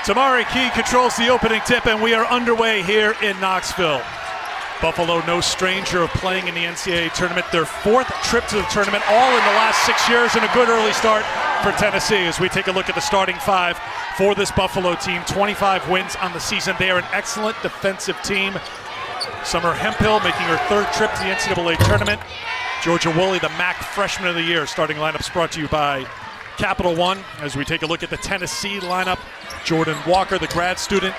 Tamari Key controls the opening tip, and we are underway here in Knoxville. Buffalo, no stranger of playing in the NCAA tournament. Their fourth trip to the tournament, all in the last 6 years, and a good early start for Tennessee. As we take a look at the starting five for this Buffalo team, 25 wins on the season. They are an excellent defensive team. Summer Hemphill making her third trip to the NCAA tournament. Georgia Woolley, the MAC Freshman of the Year. Starting lineups brought to you by Capital One. As we take a look at the Tennessee lineup, Jordan Walker, the grad student.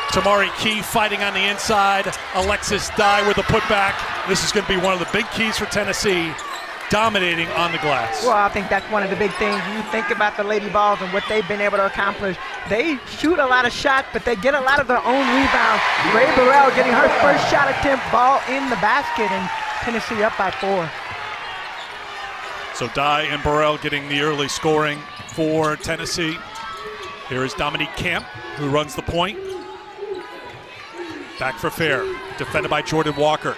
Tamari Key fighting on the inside. Alexis Dye with a putback. This is going to be one of the big keys for Tennessee, dominating on the glass. Well, I think that's one of the big things. You think about the Lady Vols and what they've been able to accomplish. They shoot a lot of shots, but they get a lot of their own rebounds. Ray Burrell getting her first shot attempt, ball in the basket, and Tennessee up by 4. So Dye and Burrell getting the early scoring for Tennessee. Here is Dominique Camp, who runs the point. Back for Fair, defended by Jordan Walker.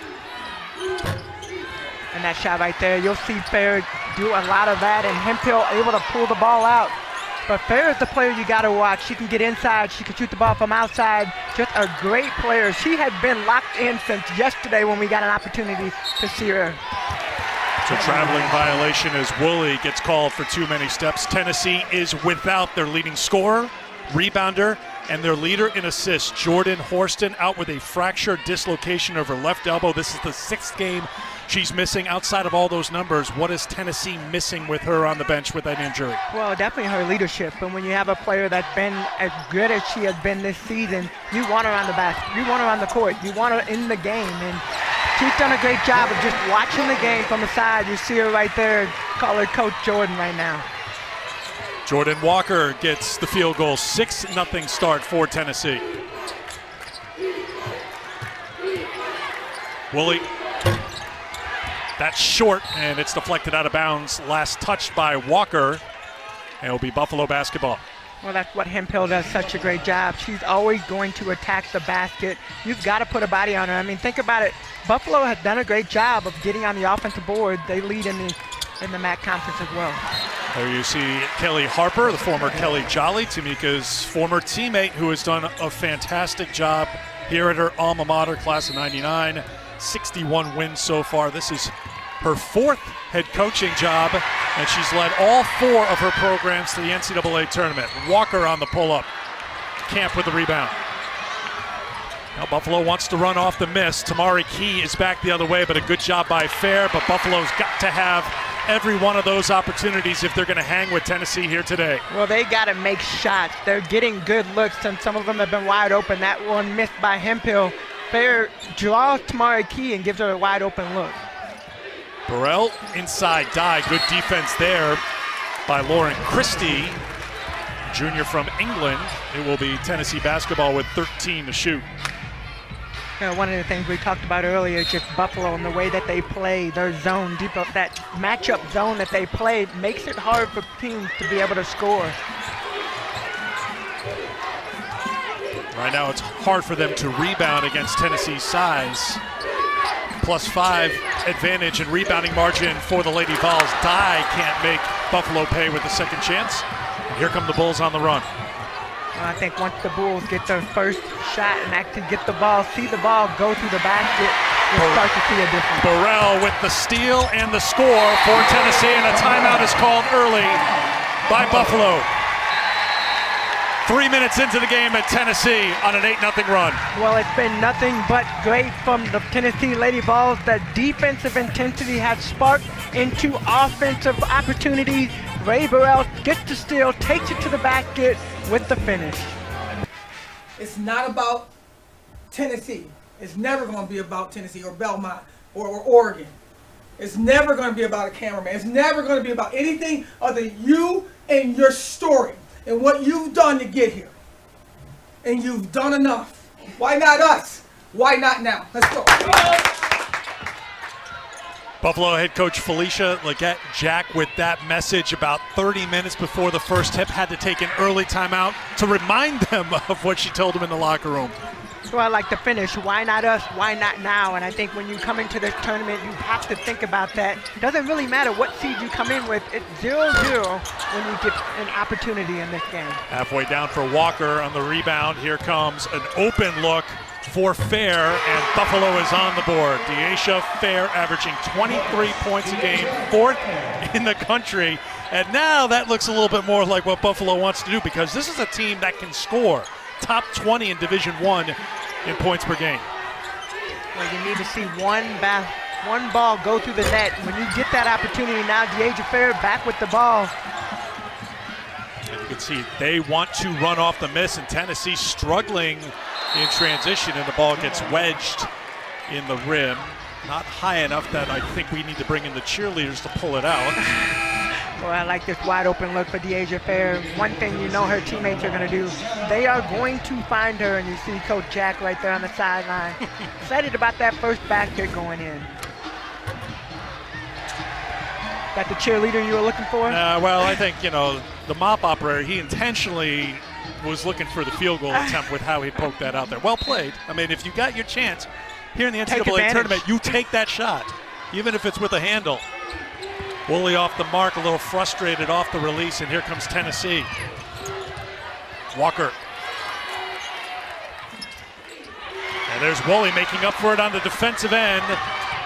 And that shot right there, you'll see Fair do a lot of that, and Hemphill able to pull the ball out. But Fair is the player you got to watch. She can get inside, she can shoot the ball from outside. Just a great player. She had been locked in since yesterday when we got an opportunity to see her. It's a traveling violation as Woolley gets called for too many steps. Tennessee is without their leading scorer, rebounder, and their leader in assists. Jordan Horston out with a fractured dislocation of her left elbow. This is the 6th game she's missing. Outside of all those numbers, what is Tennessee missing with her on the bench with that injury? Well, definitely her leadership. And when you have a player that's been as good as she has been this season, you want her on the basket, you want her on the court, you want her in the game. And she's done a great job of just watching the game from the side. You see her right there, call her Coach Jordan right now. Jordan Walker gets the field goal. 6-0 start for Tennessee. Woolley, that's short, and it's deflected out of bounds. Last touched by Walker, and it'll be Buffalo basketball. Well, that's what Hemphill does such a great job. She's always going to attack the basket. You've got to put a body on her. I mean, think about it. Buffalo has done a great job of getting on the offensive board. They lead in the MAC conference as well. There you see Kelly Harper, the former Kelly Jolly, Tamika's former teammate, who has done a fantastic job here at her alma mater, class of '99. 61 wins so far. This is her 4th head coaching job, and she's led all 4 of her programs to the NCAA tournament. Walker on the pull-up. Camp with the rebound. Now Buffalo wants to run off the miss. Tamari Key is back the other way, but a good job by Fair. But Buffalo's got to have every one of those opportunities if they're going to hang with Tennessee here today. Well, they got to make shots. They're getting good looks, and some of them have been wide open. That one missed by Hemphill. Fair draws Tamari Key and gives her a wide open look. Burrell inside Dye. Good defense there by Lauren Christie, junior from England. It will be Tennessee basketball with 13 to shoot. You know, one of the things we talked about earlier is just Buffalo and the way that they play, their zone, deep up that matchup zone that they play makes it hard for teams to be able to score. Right now it's hard for them to rebound against Tennessee's size. +5 advantage and rebounding margin for the Lady Vols. Dye can't make Buffalo pay with the second chance. And here come the Bulls on the run. Well, I think once the Bulls get their first shot and actually get the ball, see the ball go through the basket, we'll start to see a difference. Burrell with the steal and the score for Tennessee, and a timeout is called early by Buffalo. 3 minutes into the game at Tennessee on an 8-0 run. Well, it's been nothing but great from the Tennessee Lady Vols. That defensive intensity has sparked into offensive opportunities. Ray Burrell gets the steal, takes it to the basket with the finish. It's not about Tennessee. It's never going to be about Tennessee or Belmont or Oregon. It's never going to be about a cameraman. It's never going to be about anything other than you and your story and what you've done to get here. And you've done enough. Why not us? Why not now? Let's go. Buffalo head coach Felicia Leggett-Jack with that message about 30 minutes before the first tip. Had to take an early timeout to remind them of what she told them in the locker room. So I like to finish. Why not us? Why not now? And I think when you come into this tournament, you have to think about that. It doesn't really matter what seed you come in with. It's 0-0 when you get an opportunity in this game. Halfway down for Walker on the rebound. Here comes an open look for Fair, and Buffalo is on the board. Deasia Fair averaging 23 points a game, 4th in the country. And now that looks a little bit more like what Buffalo wants to do, because this is a team that can score. Top 20 in Division I in points per game. Well, you need to see one ball go through the net. When you get that opportunity now, Deasia Fair back with the ball. And you can see they want to run off the miss, and Tennessee struggling in transition, and the ball gets wedged in the rim. Not high enough that I think we need to bring in the cheerleaders to pull it out. Well, I like this wide open look for Deasia Fair. One thing you know her teammates are going to do, they are going to find her, and you see Coach Jack right there on the sideline. Excited about that first basket going in. That the cheerleader you were looking for? Well, I think, the mop operator, he intentionally was looking for the field goal attempt with how he poked that out there. Well played. I mean, if you got your chance here in the NCAA tournament, you take that shot, even if it's with a handle. Woolley off the mark, a little frustrated off the release, and here comes Tennessee. Walker. And there's Woolley making up for it on the defensive end.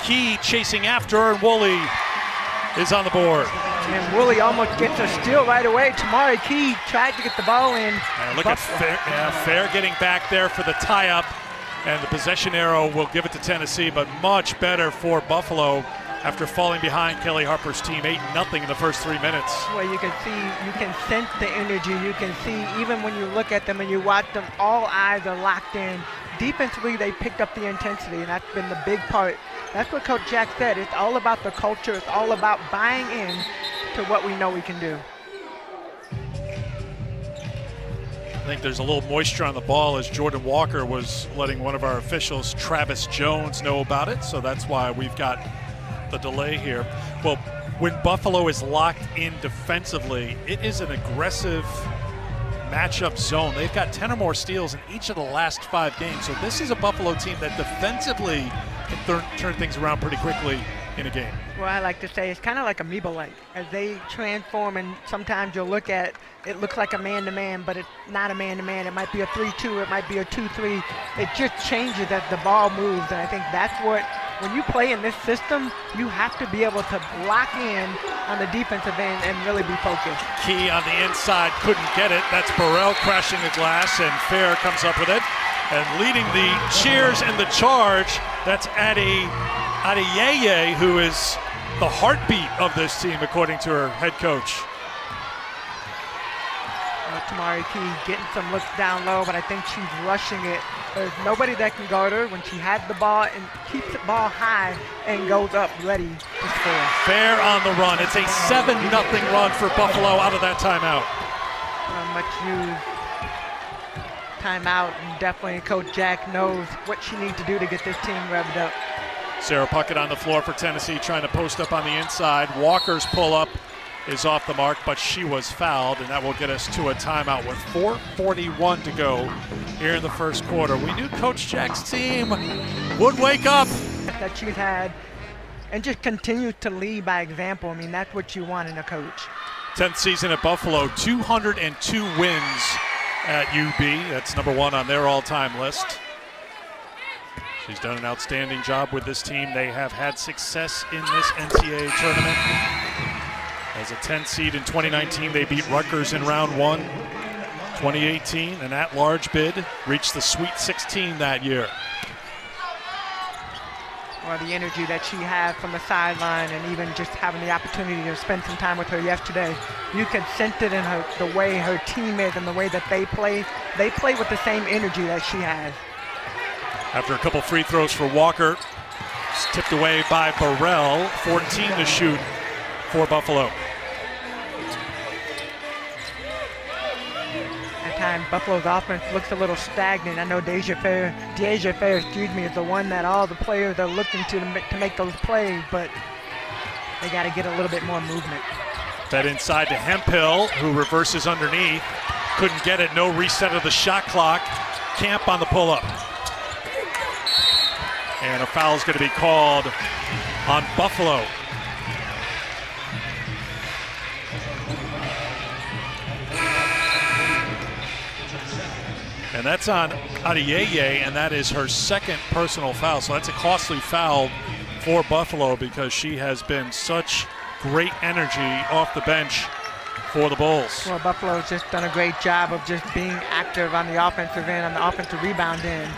Key chasing after her, and Woolley is on the board. And Woolley almost gets a steal right away. Tamari Key tried to get the ball in. And look at Fair, Fair getting back there for the tie-up, and the possession arrow will give it to Tennessee, but much better for Buffalo after falling behind Kelly Harper's team 8-0 in the first 3 minutes. Well, you can see, you can sense the energy. You can see, even when you look at them and you watch them, all eyes are locked in. Defensively, they picked up the intensity, and that's been the big part. That's what Coach Jack said. It's all about the culture. It's all about buying in to what we know we can do. I think there's a little moisture on the ball as Jordan Walker was letting one of our officials, Travis Jones, know about it. So that's why we've got the delay here. Well, when Buffalo is locked in defensively, it is an aggressive matchup zone. They've got 10 or more steals in each of the last 5 games. So this is a Buffalo team that defensively can turn things around pretty quickly in a game. Well, I like to say it's kind of like amoeba-like. As they transform, and sometimes you'll look at it looks like a man-to-man, but it's not a man-to-man. It might be a 3-2, it might be a 2-3. It just changes as the ball moves, and I think that's what, when you play in this system, you have to be able to lock in on the defensive end and really be focused. Key on the inside, couldn't get it. That's Burrell crashing the glass, and Fair comes up with it. And leading the cheers and the charge, that's Adeyeye, who is the heartbeat of this team, according to her head coach. Tamari Key getting some looks down low, but I think she's rushing it. There's nobody that can guard her when she has the ball and keeps the ball high and goes up ready to score. Fair on the run. It's a 7-0 run for Buffalo out of that timeout. Much used timeout, and definitely Coach Jack knows what she needs to do to get this team revved up. Sarah Puckett on the floor for Tennessee, trying to post up on the inside. Walker's pull-up is off the mark, but she was fouled, and that will get us to a timeout with 4:41 to go here in the first quarter. We knew Coach Jack's team would wake up. That she's had, and just continues to lead by example. I mean, that's what you want in a coach. 10th season at Buffalo, 202 wins at UB. That's number 1 on their all-time list. She's done an outstanding job with this team. They have had success in this NCAA tournament. As a 10th seed in 2019, they beat Rutgers in round 1. 2018, an at-large bid, reached the Sweet 16 that year. Or the energy that she had from the sideline, and even just having the opportunity to spend some time with her yesterday. You can sense it in her, the way her team is and the way that they play. They play with the same energy that she has. After a couple free throws for Walker, it's tipped away by Burrell, 14 to shoot for Buffalo. At times, Buffalo's offense looks a little stagnant. I know Deasia Fair, is the one that all the players are looking to make those plays, but they got to get a little bit more movement. Fed inside to Hemphill, who reverses underneath. Couldn't get it, no reset of the shot clock. Camp on the pull-up. And a foul is going to be called on Buffalo. And that's on Adeyeye, and that is her second personal foul. So that's a costly foul for Buffalo because she has been such great energy off the bench for the Bulls. Well, Buffalo's just done a great job of just being active on the offensive end, on the offensive rebound end.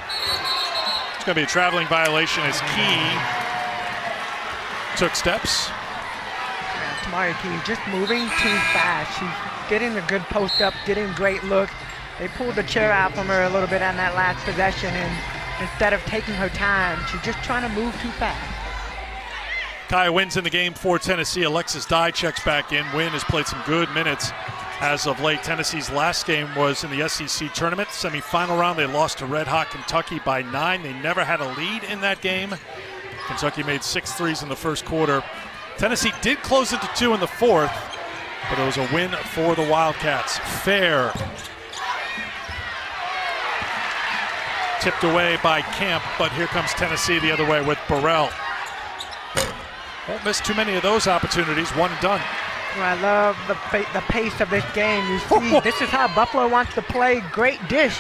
It's going to be a traveling violation as Key took steps. Yeah, Tamari Key just moving too fast. She's getting a good post up, getting a great look. They pulled the chair out from her a little bit on that last possession, and instead of taking her time, she's just trying to move too fast. Kaya Wynn's in the game for Tennessee. Alexis Dye checks back in. Wynn has played some good minutes as of late. Tennessee's last game was in the SEC tournament semifinal round. They lost to Red Hot Kentucky by 9. They never had a lead in that game. Kentucky made 6 threes in the first quarter. Tennessee did close it to 2 in the fourth, but it was a win for the Wildcats. Fair. Tipped away by Camp, but here comes Tennessee the other way with Burrell. Won't miss too many of those opportunities, one and done. Well, I love the pace of this game. You see, this is how Buffalo wants to play. Great dish.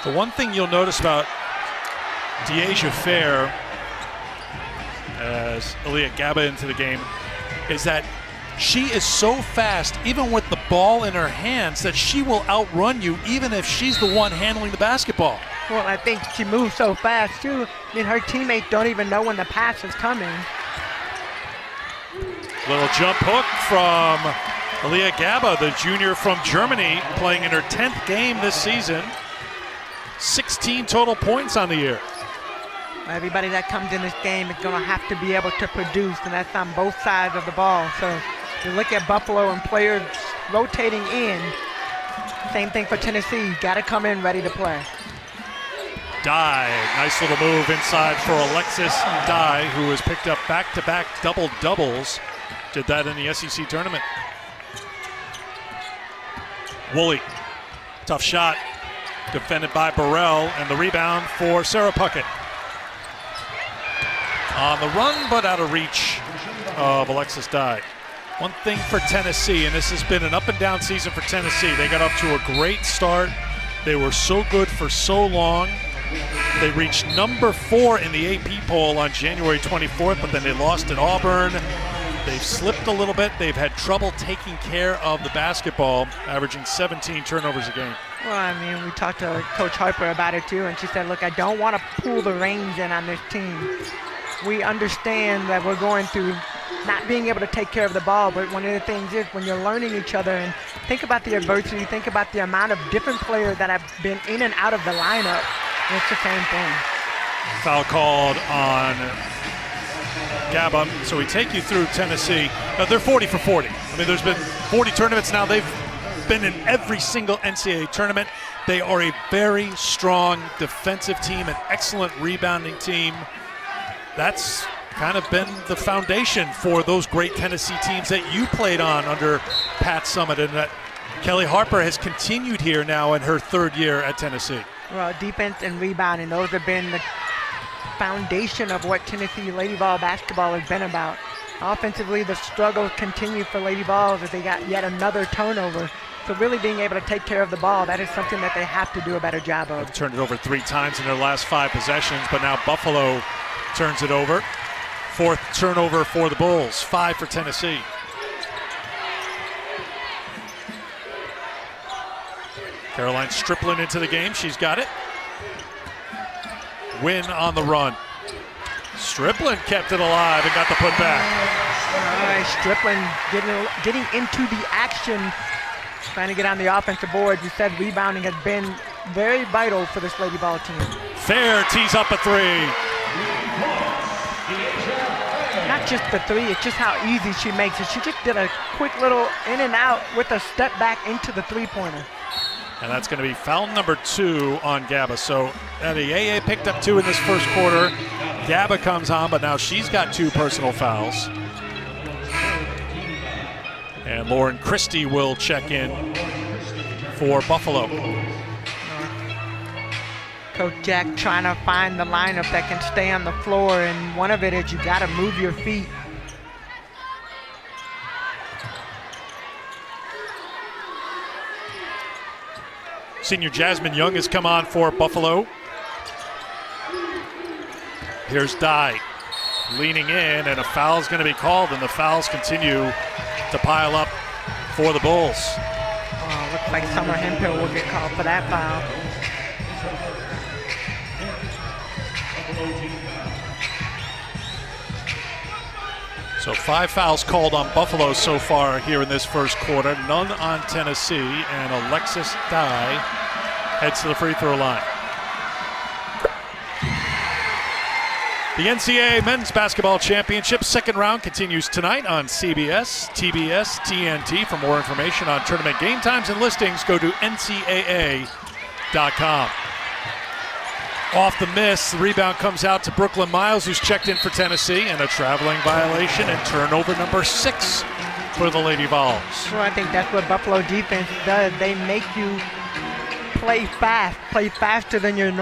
The one thing you'll notice about De'Asia Fair, as Aaliyah Gaba into the game, is that she is so fast, even with the ball in her hands, that she will outrun you even if she's the one handling the basketball. Well, I think she moves so fast, too. I mean, her teammates don't even know when the pass is coming. Little jump hook from Aaliyah Gaba, the junior from Germany, playing in her 10th game this season. 16 total points on the year. Everybody that comes in this game is going to have to be able to produce, and that's on both sides of the ball. So you look at Buffalo and players rotating in. Same thing for Tennessee. Got to come in ready to play. Dye, nice little move inside for Alexis Dye, who has picked up back-to-back double-doubles. Did that in the SEC tournament. Woolley, tough shot, defended by Burrell, and the rebound for Sarah Puckett. On the run, but out of reach of Alexis Dye. One thing for Tennessee, and this has been an up-and-down season for Tennessee. They got off to a great start. They were so good for so long. They reached number 4 in the AP poll on January 24th, but then they lost at Auburn. They've slipped a little bit. They've had trouble taking care of the basketball, averaging 17 turnovers a game. Well, I mean, we talked to Coach Harper about it too, and she said, look, I don't want to pull the reins in on this team. We understand that we're going through not being able to take care of the ball, but one of the things is when you're learning each other, and think about the adversity, think about the amount of different players that have been in and out of the lineup. It's the same thing. Foul called on Gaba. So we take you through Tennessee. Now they're 40 for 40. I mean, there's been 40 tournaments now. They've been in every single NCAA tournament. They are a very strong defensive team, an excellent rebounding team. That's kind of been the foundation for those great Tennessee teams that you played on under Pat Summitt, and that Kelly Harper has continued here now in her 3rd year at Tennessee. Well, defense and rebounding, those have been the foundation of what Tennessee Lady Vol basketball has been about. Offensively, the struggles continue for Lady Vols as they got yet another turnover. So really being able to take care of the ball, that is something that they have to do a better job of. They've turned it over 3 times in their last 5 possessions, but now Buffalo turns it over. 4th turnover for the Bulls, 5 for Tennessee. Caroline Striplin into the game. She's got it. Wynn on the run. Striplin kept it alive and got the putback. All right, Striplin getting into the action, trying to get on the offensive board. You said rebounding has been very vital for this Lady Ball team. Fair tees up a 3. Not just the 3, it's just how easy she makes it. She just did a quick little in and out with a step back into the 3-pointer. And that's going to be foul number 2 on Gaba. So Adeyeye picked up 2 in this first quarter. Gaba comes on, but now she's got 2 personal fouls. And Lauren Christie will check in for Buffalo. Coach Jack trying to find the lineup that can stay on the floor, and one of it is you got to move your feet. Senior Jasmine Young has come on for Buffalo. Here's Dye leaning in, and a foul's going to be called, and the fouls continue to pile up for the Bulls. Oh, looks like Summer Hemphill will get called for that foul. So 5 fouls called on Buffalo so far here in this first quarter, none on Tennessee, and Alexis Dye heads to the free throw line. The NCAA Men's Basketball Championship second round continues tonight on CBS, TBS, TNT. For more information on tournament game times and listings, go to ncaa.com. Off the miss, the rebound comes out to Brooklyn Miles, who's checked in for Tennessee, and a traveling violation and turnover number 6 for the Lady Vols. Well, I think that's what Buffalo defense does. They make you play fast, play faster than you're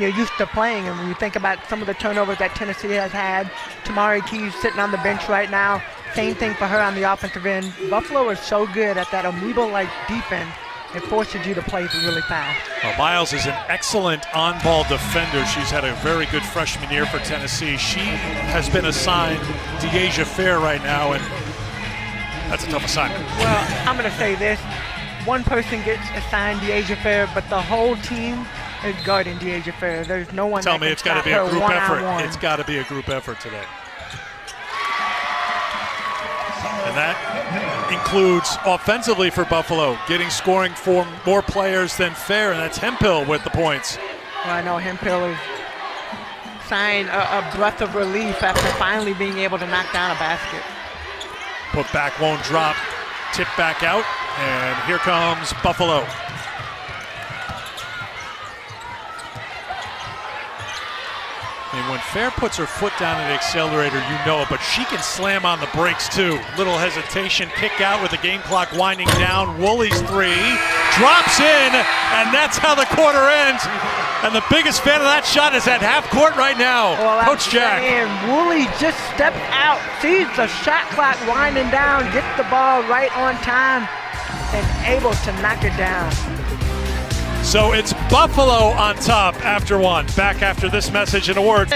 used to playing. And when you think about some of the turnovers that Tennessee has had, Tamari Keys sitting on the bench right now, same thing for her on the offensive end. Buffalo is so good at that amoeba-like defense. It forces you to play really fast. Well, Miles is an excellent on-ball defender. She's had a very good freshman year for Tennessee. She has been assigned DeAsia Fair right now, and that's a tough assignment. Well, I'm going to say this. One person gets assigned DeAsia Fair, but the whole team is guarding DeAsia Fair. There's no one Tell that me can it's got to stop be a her group effort. one-on-one. It's got to be a group effort today. And that includes offensively for Buffalo, getting scoring for more players than Fair, and that's Hemphill with the points. Well, I know Hemphill is signed a breath of relief after finally being able to knock down a basket. Put back won't drop, tip back out, and here comes Buffalo. I mean, when Fair puts her foot down in the accelerator, you know it, but she can slam on the brakes too. Little hesitation, kick out with the game clock winding down. Woolley's 3, drops in, and that's how the quarter ends. And the biggest fan of that shot is at half court right now, well, Coach Jack. And Woolley just stepped out, sees the shot clock winding down, gets the ball right on time, and able to knock it down. So it's Buffalo on top after one. Back after this message and awards.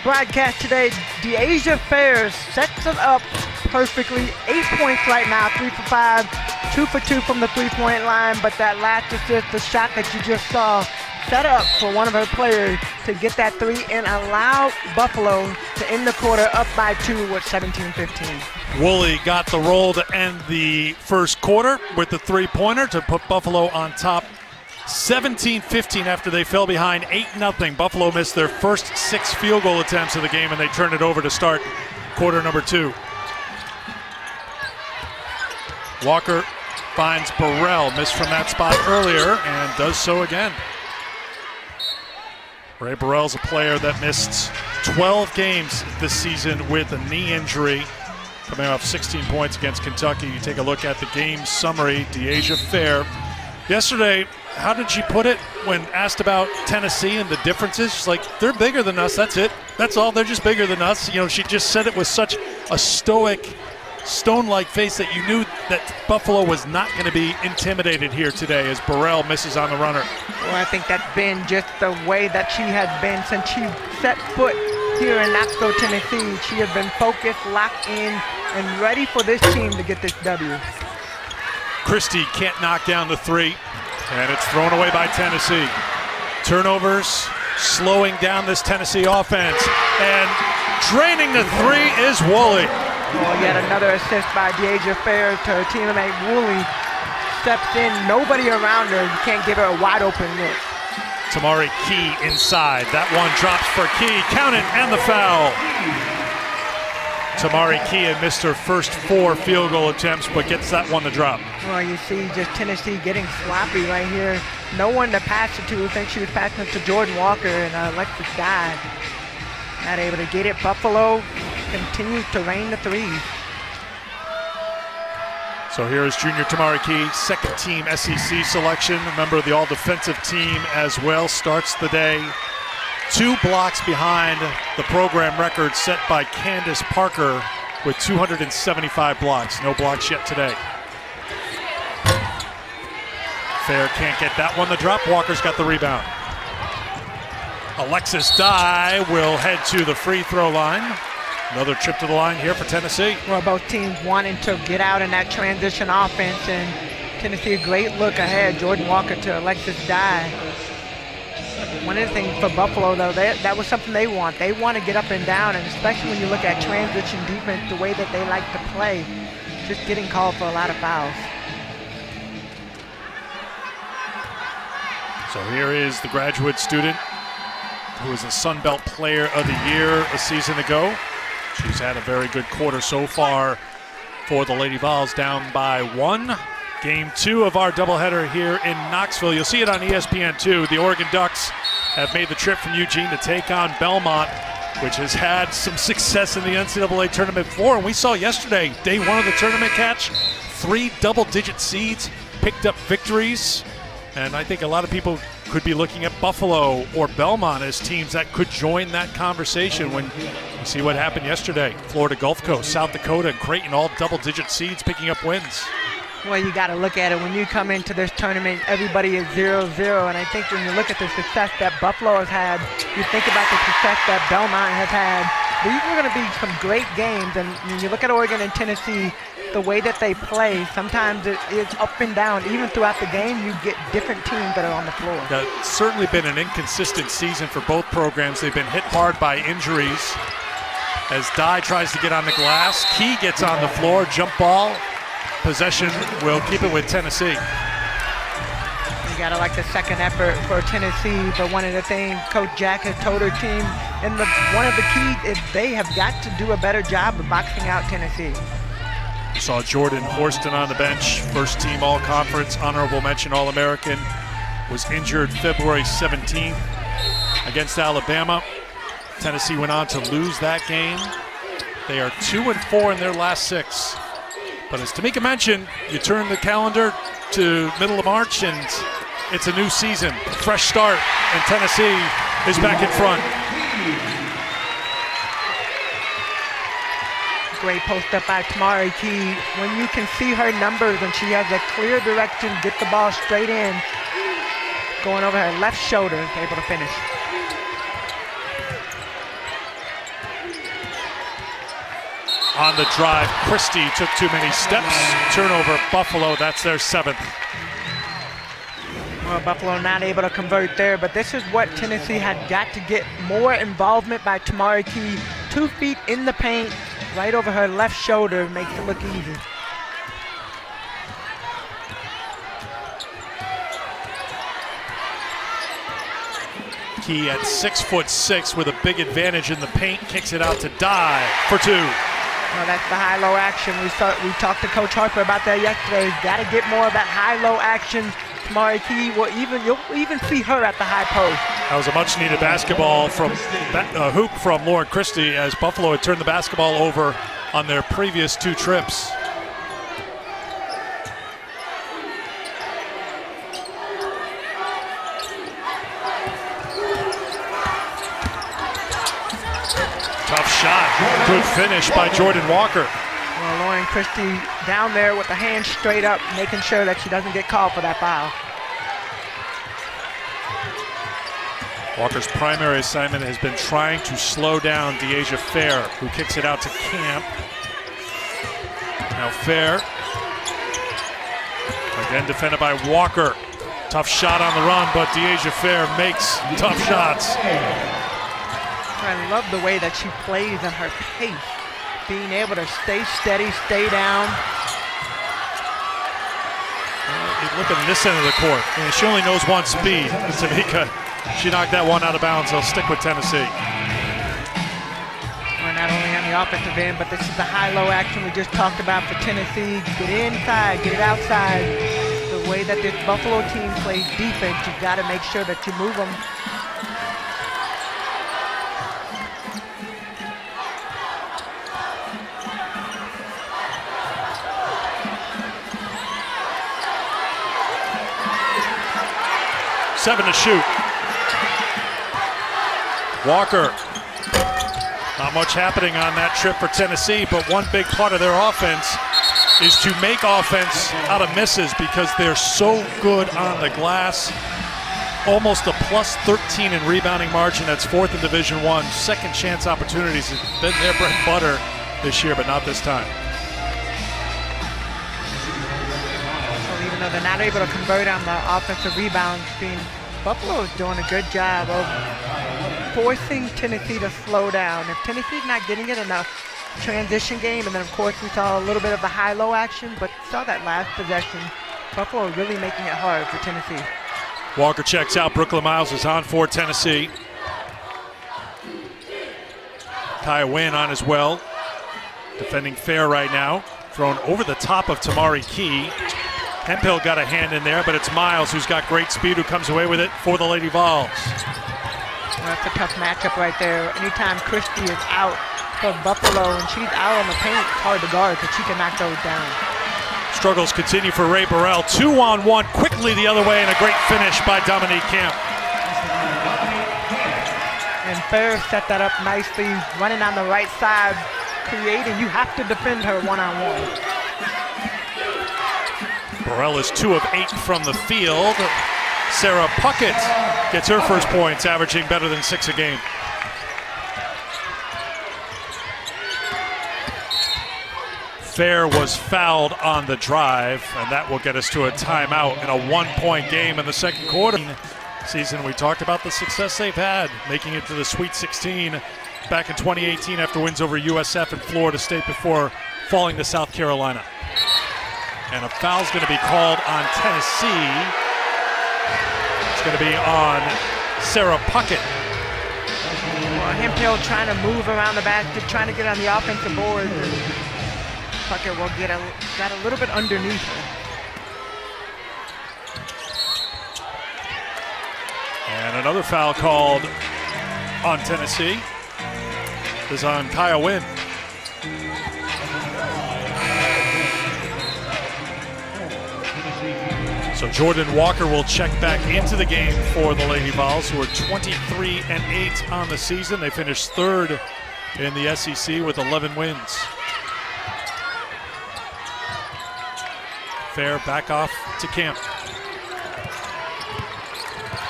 Broadcast today, DeAsia Fair sets it up perfectly. 8 points right now, 3 for 5, 2 for 2 from the three-point line, but that last assist, the shot that you just saw, set up for one of her players to get that 3 and allow Buffalo to end the quarter up by 2 with 17-15. Woolley got the roll to end the first quarter with the three-pointer to put Buffalo on top 17-15 after they fell behind 8-0. Buffalo missed their first 6 field goal attempts of the game, and they turned it over to start quarter number 2. Walker finds Burrell, missed from that spot earlier, and does so again. Ray Burrell's a player that missed 12 games this season with a knee injury, coming off 16 points against Kentucky. You take a look at the game summary. DeAsia Fair. Yesterday, how did she put it when asked about Tennessee and the differences? She's like, they're bigger than us, that's it. That's all, they're just bigger than us. You know, she just said it with such a stoic, stone-like face that you knew that Buffalo was not going to be intimidated here today as Burrell misses on the runner. Well, I think that's been just the way that she has been since she set foot here in Knoxville, Tennessee. She has been focused, locked in, and ready for this team to get this W. Christie can't knock down the 3, and it's thrown away by Tennessee. Turnovers slowing down this Tennessee offense, and draining the 3 is Woolley. Well, yet another assist by DeAsia Fair to her teammate Woolley. Steps in, nobody around her. You can't give her a wide open look. Tamari Key inside. That one drops for Key. Count it, and the foul. Tamari Key had missed her first 4 field goal attempts, but gets that one to drop. Well, you see just Tennessee getting sloppy right here. No one to pass it to. I think she was passing it to Jordan Walker, and Alexis died. Not able to get it. Buffalo continues to rain the 3s. So here is junior Tamari Key, second team SEC selection, a member of the all-defensive team as well, starts the day 2 blocks behind the program record set by Candace Parker with 275 blocks. No blocks yet today. Fair can't get that one. The drop. Walker's got the rebound. Alexis Dye will head to the free throw line. Another trip to the line here for Tennessee. Well, both teams wanting to get out in that transition offense, and Tennessee a great look ahead. Jordan Walker to Alexis Dye. One of the things for Buffalo, though, that was something they want. They want to get up and down, and especially when you look at transition defense, the way that they like to play, just getting called for a lot of fouls. So here is the graduate student who was a Sun Belt Player of the Year a season ago. She's had a very good quarter so far for the Lady Vols, down by 1. Game 2 of our doubleheader here in Knoxville. You'll see it on ESPN2. The Oregon Ducks have made the trip from Eugene to take on Belmont, which has had some success in the NCAA tournament before. And we saw yesterday, day 1 of the tournament catch, 3 double-digit seeds picked up victories. And I think a lot of people could be looking at Buffalo or Belmont as teams that could join that conversation when you see what happened yesterday. Florida Gulf Coast, South Dakota, and Creighton, all double-digit seeds picking up wins. Well, you got to look at it. When you come into this tournament, everybody is 0-0. And I think when you look at the success that Buffalo has had, you think about the success that Belmont has had. These are going to be some great games. And when you look at Oregon and Tennessee, the way that they play, sometimes it is up and down. Even throughout the game, you get different teams that are on the floor. It's certainly been an inconsistent season for both programs. They've been hit hard by injuries. As Dye tries to get on the glass, Key gets on the floor, jump ball. Possession will keep it with Tennessee. You gotta like the second effort for Tennessee, but one of the things Coach Jack has told her team, and one of the keys is they have got to do a better job of boxing out Tennessee. We saw Jordan Horston on the bench, first team all-conference, honorable mention All-American, was injured February 17th against Alabama. Tennessee went on to lose that game. They are 2-4 in their last 6. But as Tamika mentioned, you turn the calendar to middle of March and it's a new season, fresh start, and Tennessee is back in front. Great post up by Tamari Key. When you can see her numbers and she has a clear direction, get the ball straight in, going over her left shoulder, able to finish. On the drive, Christie took too many steps. Turnover, Buffalo, that's their 7th. Well, Buffalo not able to convert there, but this is what Tennessee had got to get more involvement by Tamari Key. 2 feet in the paint, right over her left shoulder, makes it look easy. Key at 6'6" with a big advantage in the paint, kicks it out to Dye for 2. Well, that's the high-low action. We talked to Coach Harper about that yesterday. Got to get more of that high-low action. Tamari Key, you'll even see her at the high post. That was a much-needed basketball from hoop from Lauren Christie as Buffalo had turned the basketball over on their previous 2 trips. Tough shot. Good finish by Jordan Walker. Well, Lauren Christie down there with the hand straight up, making sure that she doesn't get called for that foul. Walker's primary assignment has been trying to slow down Deasia Fair, who kicks it out to Camp. Now Fair, again defended by Walker. Tough shot on the run, but Deasia Fair makes tough shots. I love the way that she plays and her pace, being able to stay steady, stay down. Look at this end of the court. I mean, she only knows one speed. Tamika, she knocked that one out of bounds. They'll stick with Tennessee. Well, not only on the offensive end, but this is the high-low action we just talked about for Tennessee. Get inside, get it outside. The way that this Buffalo team plays defense, you've got to make sure that you move them. 7 to shoot. Walker. Not much happening on that trip for Tennessee, but one big part of their offense is to make offense out of misses because they're so good on the glass. Almost a plus 13 in rebounding margin. That's 4th in Division I. Second chance opportunities have been their bread and butter this year, but not this time. So even though they're not able to convert on the offensive rebound screen, Buffalo is doing a good job of forcing Tennessee to slow down. If Tennessee's not getting it enough, transition game, and then of course we saw a little bit of the high-low action, but saw that last possession. Buffalo really making it hard for Tennessee. Walker checks out. Brooklyn Miles is on for Tennessee. Kaya Wynn on as well. Defending fair right now. Thrown over the top of Tamari Key. Hemphill got a hand in there, but it's Miles who's got great speed who comes away with it for the Lady Vols. Well, that's a tough matchup right there. Anytime Christie is out for Buffalo and she's out on the paint, it's hard to guard because she can knock those down. Struggles continue for Ray Burrell. 2-on-1 quickly the other way, and a great finish by Dominique Camp. And Fair set that up nicely, running on the right side, creating. You have to defend her one-on-one. Burrell is 2 of 8 from the field. Sarah Puckett gets her first points, averaging better than 6 a game. Fair was fouled on the drive, and that will get us to a timeout in a 1-point game in the second quarter. Season, we talked about the success they've had, making it to the Sweet 16 back in 2018 after wins over USF and Florida State before falling to South Carolina. And a foul's going to be called on Tennessee. It's going to be on Sarah Puckett. Well, Hemphill trying to move around the basket, trying to get on the offensive board. Puckett will got a little bit underneath her. And another foul called on Tennessee is on Kaya Wynn. So Jordan Walker will check back into the game for the Lady Vols, who are 23-8 on the season. They finished 3rd in the SEC with 11 wins. Fair back off to Camp.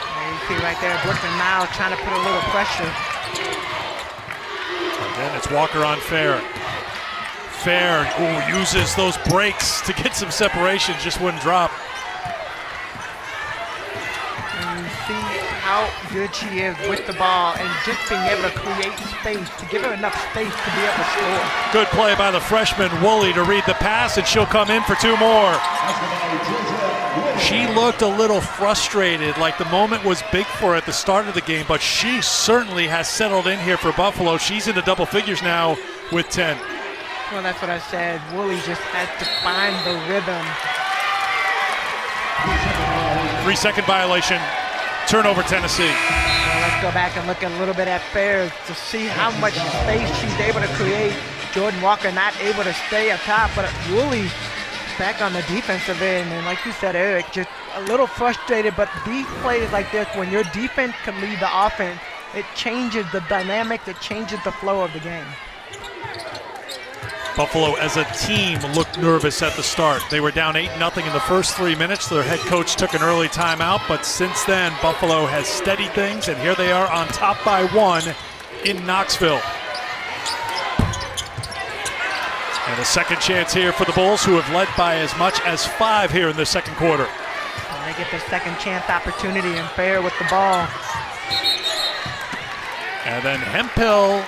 There you see right there, Brooklyn Miles trying to put a little pressure. Again, it's Walker on Fair. Fair uses those breaks to get some separation, just wouldn't drop. And you see how good she is with the ball and just being able to create space, to give her enough space to be able to score. Good play by the freshman Woolley to read the pass, and she'll come in for 2 more. She looked a little frustrated, like the moment was big for her at the start of the game, but she certainly has settled in here for Buffalo. She's into double figures now with 10. Well, that's what I said. Woolley just had to find the rhythm. 3-second violation. Turnover, Tennessee. Let's go back and look a little bit at Fair to see how much space she's able to create. Jordan Walker not able to stay up top, but Woolley back on the defensive end. And like you said, Eric, just a little frustrated, but these plays like this, when your defense can lead the offense, it changes the dynamics, it changes the flow of the game. Buffalo as a team looked nervous at the start. They were down 8-0 in the first 3 minutes. Their head coach took an early timeout, but since then, Buffalo has steadied things, and here they are on top by 1 in Knoxville. And a second chance here for the Bulls, who have led by as much as 5 here in the second quarter. And they get their second chance opportunity, and Fair with the ball. And then Hemphill,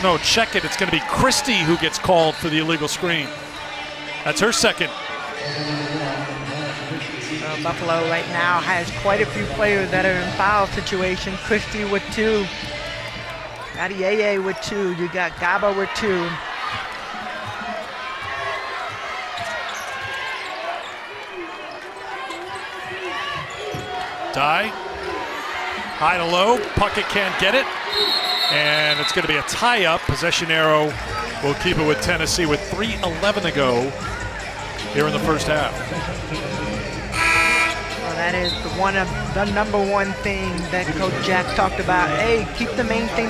no, check it. It's going to be Christie who gets called for the illegal screen. That's her second. Buffalo right now has quite a few players that are in foul situations. Christie with 2. Adieye with 2. You got Gaba with 2. Die. High to low. Puckett can't get it. And it's going to be a tie-up. Possession arrow will keep it with Tennessee with 3:11 to go here in the first half. Well, that That is one of the number one thing that Coach Jack talked about. Hey, keep the main thing,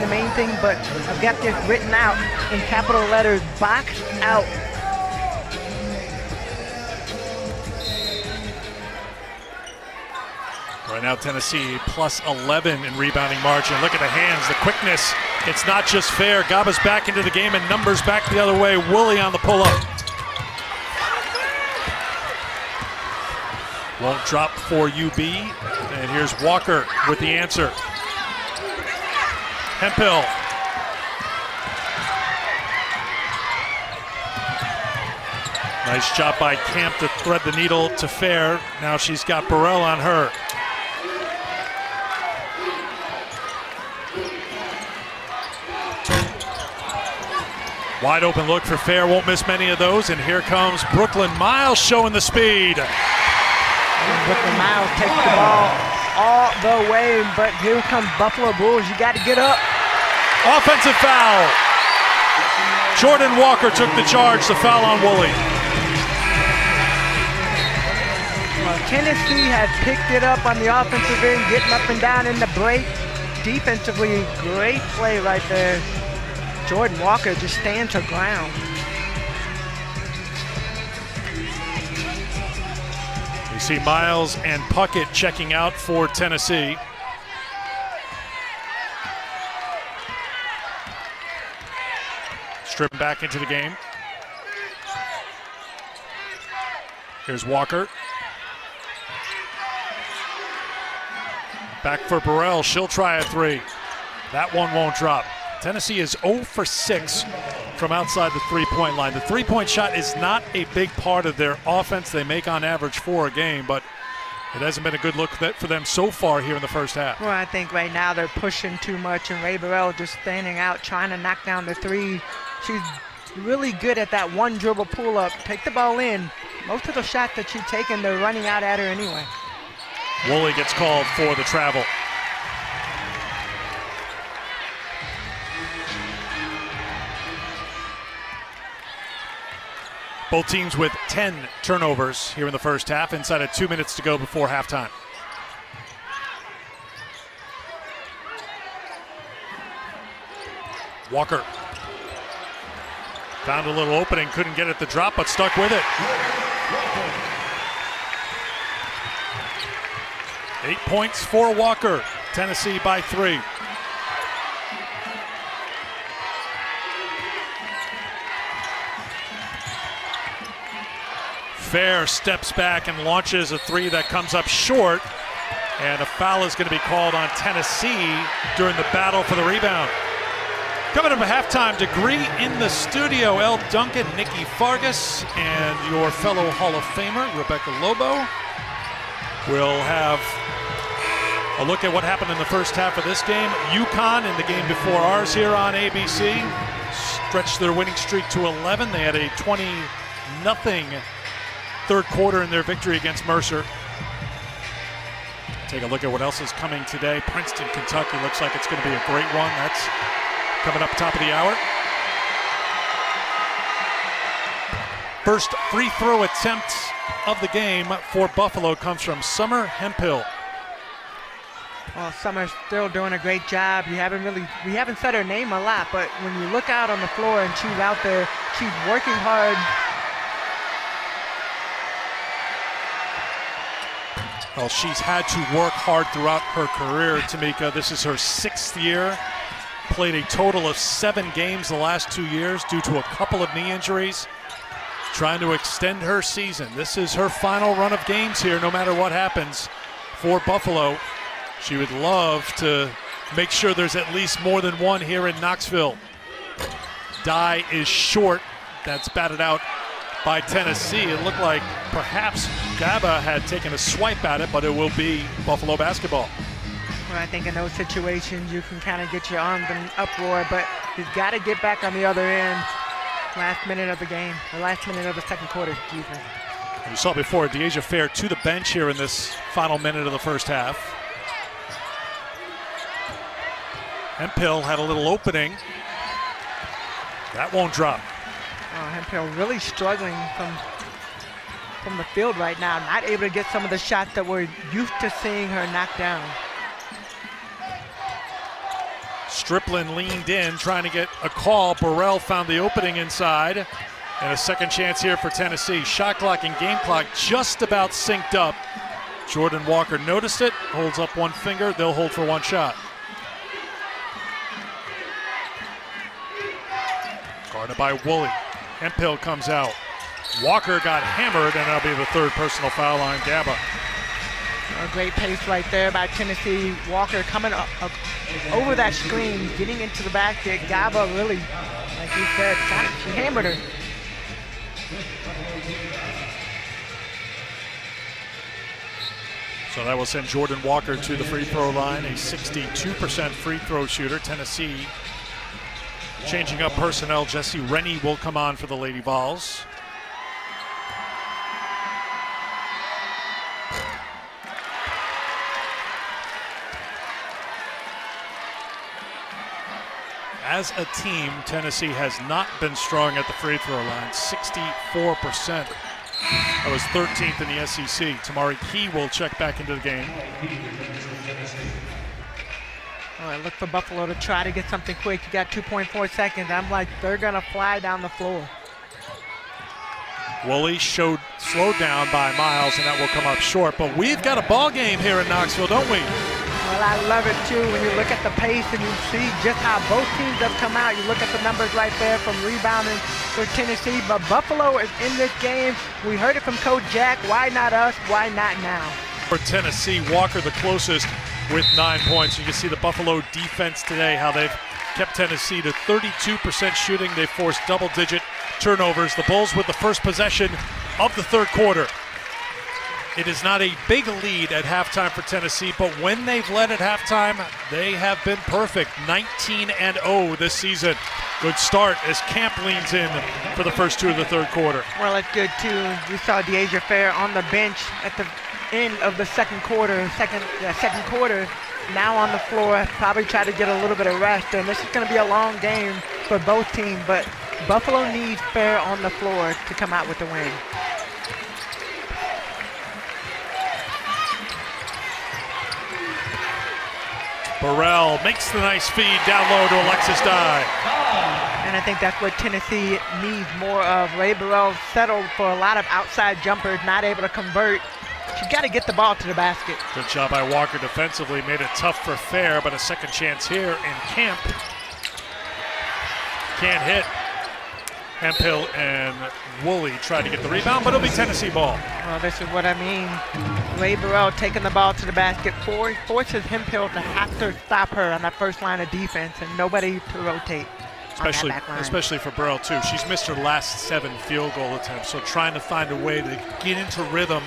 but I've got this written out in capital letters, box out. Right now, Tennessee plus 11 in rebounding margin. Look at the hands, the quickness. It's not just fair. Gaba's back into the game and numbers back the other way. Woolley on the pull-up. Won't drop for UB. And here's Walker with the answer. Hemphill. Nice job by Camp to thread the needle to Fair. Now she's got Burrell on her. Wide open look for Fair, won't miss many of those. And here comes Brooklyn Miles showing the speed. Brooklyn Miles takes the ball all the way, but here comes Buffalo Bulls. You got to get up. Offensive foul. Jordan Walker took the charge, the foul on Woolley. Well, Tennessee has picked it up on the offensive end, getting up and down in the break. Defensively, great play right there. Jordan Walker just stands her ground. We see Miles and Puckett checking out for Tennessee. Stripping back into the game. Here's Walker. Back for Burrell. She'll try a three. That one won't drop. Tennessee is 0 for 6 from outside the three-point line. The three-point shot is not a big part of their offense. They make on average 4 a game, but it hasn't been a good look for them so far here in the first half. Well, I think right now they're pushing too much, and Ray Burrell just standing out, trying to knock down the three. She's really good at that one dribble pull-up. Take the ball in. Most of the shots that she's taking, they're running out at her anyway. Woolley gets called for the travel. Both teams with 10 turnovers here in the first half, inside of 2 minutes to go before halftime. Walker found a little opening, couldn't get it to drop, but stuck with it. 8 points for Walker. Tennessee by 3. Fair steps back and launches a three that comes up short. And a foul is going to be called on Tennessee during the battle for the rebound. Coming up at halftime, Degree in the studio. El Duncan, Nikki Fargas, and your fellow Hall of Famer, Rebecca Lobo. We'll have a look at what happened in the first half of this game. UConn in the game before ours here on ABC stretched their winning streak to 11. They had a 20-0 third quarter in their victory against Mercer. Take a look at what else is coming today. Princeton, Kentucky looks like it's going to be a great one. That's coming up top of the hour. First free throw attempt of the game for Buffalo comes from Summer Hemphill. Well, Summer's still doing a great job. We haven't said her name a lot, but when you look out on the floor and she's out there, she's working hard. Well, she's had to work hard throughout her career, Tamika. This is her 6th year. Played a total of 7 games the last 2 years due to a couple of knee injuries. Trying to extend her season. This is her final run of games here, no matter what happens for Buffalo. She would love to make sure there's at least more than one here in Knoxville. Die is short. That's batted out by Tennessee. It looked like perhaps Gaba had taken a swipe at it, but it will be Buffalo basketball. Well, I think in those situations you can kind of get your arms in uproar, but you've got to get back on the other end. Last minute of the game, the last minute of the second quarter, excuse me. You saw before, Deasia Fair to the bench here in this final minute of the first half. Hemphill had a little opening. That won't drop. Oh, Hemphill really struggling from from the field right now, not able to get some of the shots that we're used to seeing her knock down. Striplin leaned in, trying to get a call. Burrell found the opening inside. And a second chance here for Tennessee. Shot clock and game clock just about synced up. Jordan Walker noticed it, holds up one finger. They'll hold for one shot. Guarded by Woolley. Hemphill comes out. Walker got hammered, and that'll be the third personal foul on Gaba. A great pace right there by Tennessee. Walker coming up over that screen, getting into the basket. Gaba really, like you said, she hammered her. So that will send Jordan Walker to the free throw line, a 62% free throw shooter. Tennessee changing up personnel. Jesse Rennie will come on for the Lady Vols. As a team, Tennessee has not been strong at the free throw line, 64%. That was 13th in the SEC. Tamari Key will check back into the game. All right, look for Buffalo to try to get something quick. You got 2.4 seconds. I'm like, they're going to fly down the floor. Woolley slowed down by Miles, and that will come up short. But we've got a ball game here in Knoxville, don't we? Well, I love it, too, when you look at the pace and you see just how both teams have come out. You look at the numbers right there from rebounding for Tennessee, but Buffalo is in this game. We heard it from Coach Jack. Why not us? Why not now? For Tennessee, Walker the closest with 9 points. You can see the Buffalo defense today, how they've kept Tennessee to 32% shooting. They forced double-digit turnovers. The Bulls with the first possession of the third quarter. It is not a big lead at halftime for Tennessee, but when they've led at halftime, they have been perfect. 19-0 this season. Good start as Camp leans in for the first two of the third quarter. Well, it's good, too. We saw Deasia Fair on the bench at the end of the second quarter. Second quarter, now on the floor, probably try to get a little bit of rest. And this is going to be a long game for both teams, but Buffalo needs Fair on the floor to come out with the win. Burrell makes the nice feed down low to Alexis Dye. And I think that's what Tennessee needs more of. Ray Burrell settled for a lot of outside jumpers, not able to convert. She's got to get the ball to the basket. Good job by Walker defensively. Made it tough for Fair, but a second chance here in Camp. Can't hit. Hemphill and Woolley trying to get the rebound, but it'll be Tennessee ball. Well, this is what I mean. Ray Burrell taking the ball to the basket forces Hemphill to have to stop her on that first line of defense and nobody to rotate. Especially for Burrell, too. She's missed her last 7 field goal attempts, so trying to find a way to get into rhythm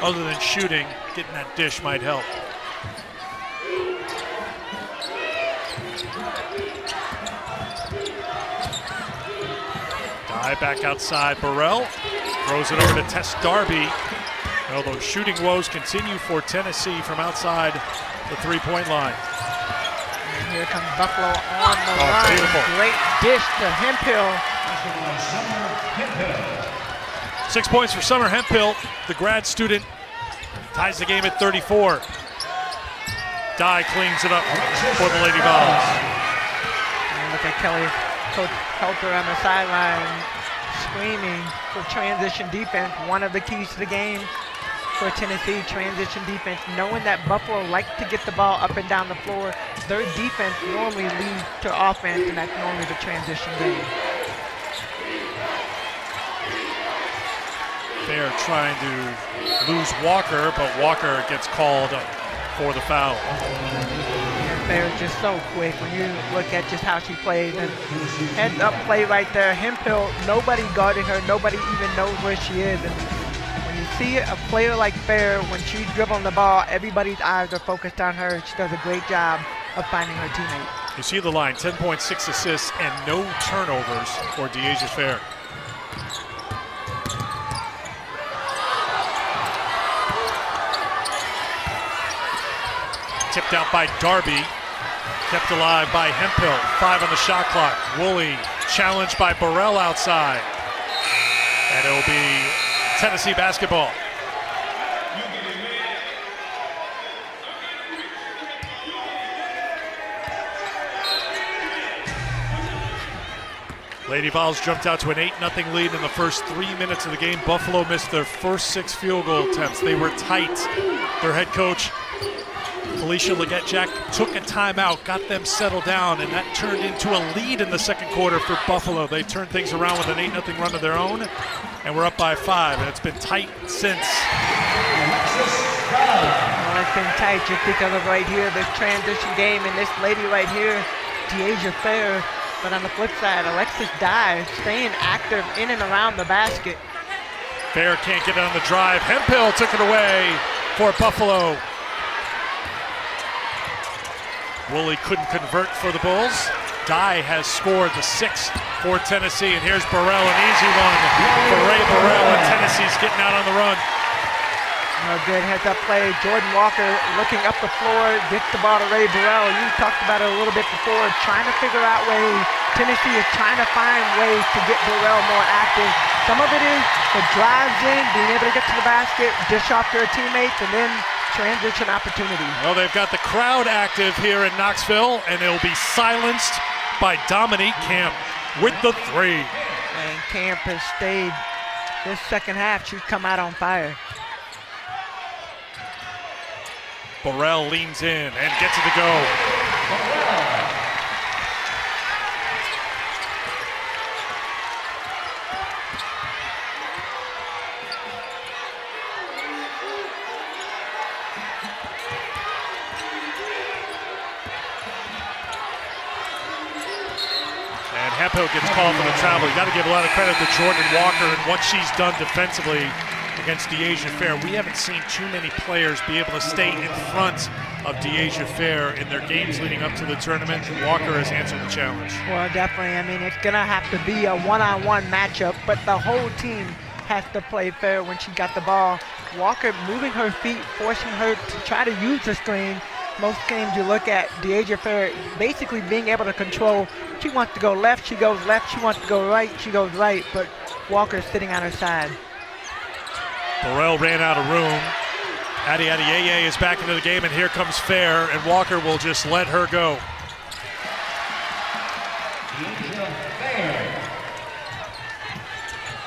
other than shooting, getting that dish might help. Dye back outside. Burrell throws it over to Tess Darby. Although shooting woes continue for Tennessee from outside the three-point line. And here comes Buffalo on the line. Beautiful. Great dish to Hemphill. 6 points for Summer Hemphill, the grad student, ties the game at 34. Dye cleans it up for the Lady Vols. And look at Kelly, Coach Helper on the sideline, screaming for transition defense. One of the keys to the game for Tennessee, transition defense. Knowing that Buffalo likes to get the ball up and down the floor, their defense normally leads to offense, and that's normally the transition game. Fair trying to lose Walker, but Walker gets called for the foul. Fair is just so quick when you look at just how she plays. And heads up play right there. Hemphill, nobody guarding her. Nobody even knows where she is. And when you see a player like Fair, when she's dribbling the ball, everybody's eyes are focused on her. She does a great job of finding her teammate. You see the line, 10.6 assists and no turnovers for Deasia Fair. Tipped out by Darby, kept alive by Hemphill. 5 on the shot clock. Woolley challenged by Burrell outside. And it'll be Tennessee basketball. Lady Vols jumped out to an 8-0 lead in the first 3 minutes of the game. Buffalo missed their first 6 field goal attempts. They were tight. Their head coach, Felicia Leggett-Jack, took a timeout, got them settled down, and that turned into a lead in the second quarter for Buffalo. They turned things around with an 8-0 run of their own, and we're up by 5, and it's been tight since. Well, it's been tight just because of right here, this transition game, and this lady right here, Deasia Fair. But on the flip side, Alexis Dye staying active in and around the basket. Fair can't get it on the drive. Hemphill took it away for Buffalo. Woolley couldn't convert for the Bulls. Dye has scored the 6th for Tennessee, and here's Burrell, an easy one for Ray Burrell, and Tennessee's getting out on the run. A good heads-up play. Jordan Walker looking up the floor, gets the ball to Ray Burrell. You talked about it a little bit before, trying to figure out ways. Tennessee is trying to find ways to get Burrell more active. Some of it is the drives in, being able to get to the basket, dish off to her teammates, and then transition opportunity. Well, they've got the crowd active here in Knoxville, and they'll be silenced by Dominique Camp with the 3. And Camp has stayed this second half. She's come out on fire. Burrell leans in and gets it to go. And Hemphill gets called for the travel. You got to give a lot of credit to Jordan Walker and what she's done defensively against Deasia Fair. We haven't seen too many players be able to stay in front of Deasia Fair in their games leading up to the tournament. Walker has answered the challenge. Well, definitely. I mean, it's going to have to be a one-on-one matchup, but the whole team has to play fair when she got the ball. Walker moving her feet, forcing her to try to use the screen. Most games you look at, Deasia Fair basically being able to control. She wants to go left, she goes left. She wants to go right, she goes right. But Walker's sitting on her side. Burrell ran out of room. Adeyeye is back into the game, and here comes Fair, and Walker will just let her go. Fair.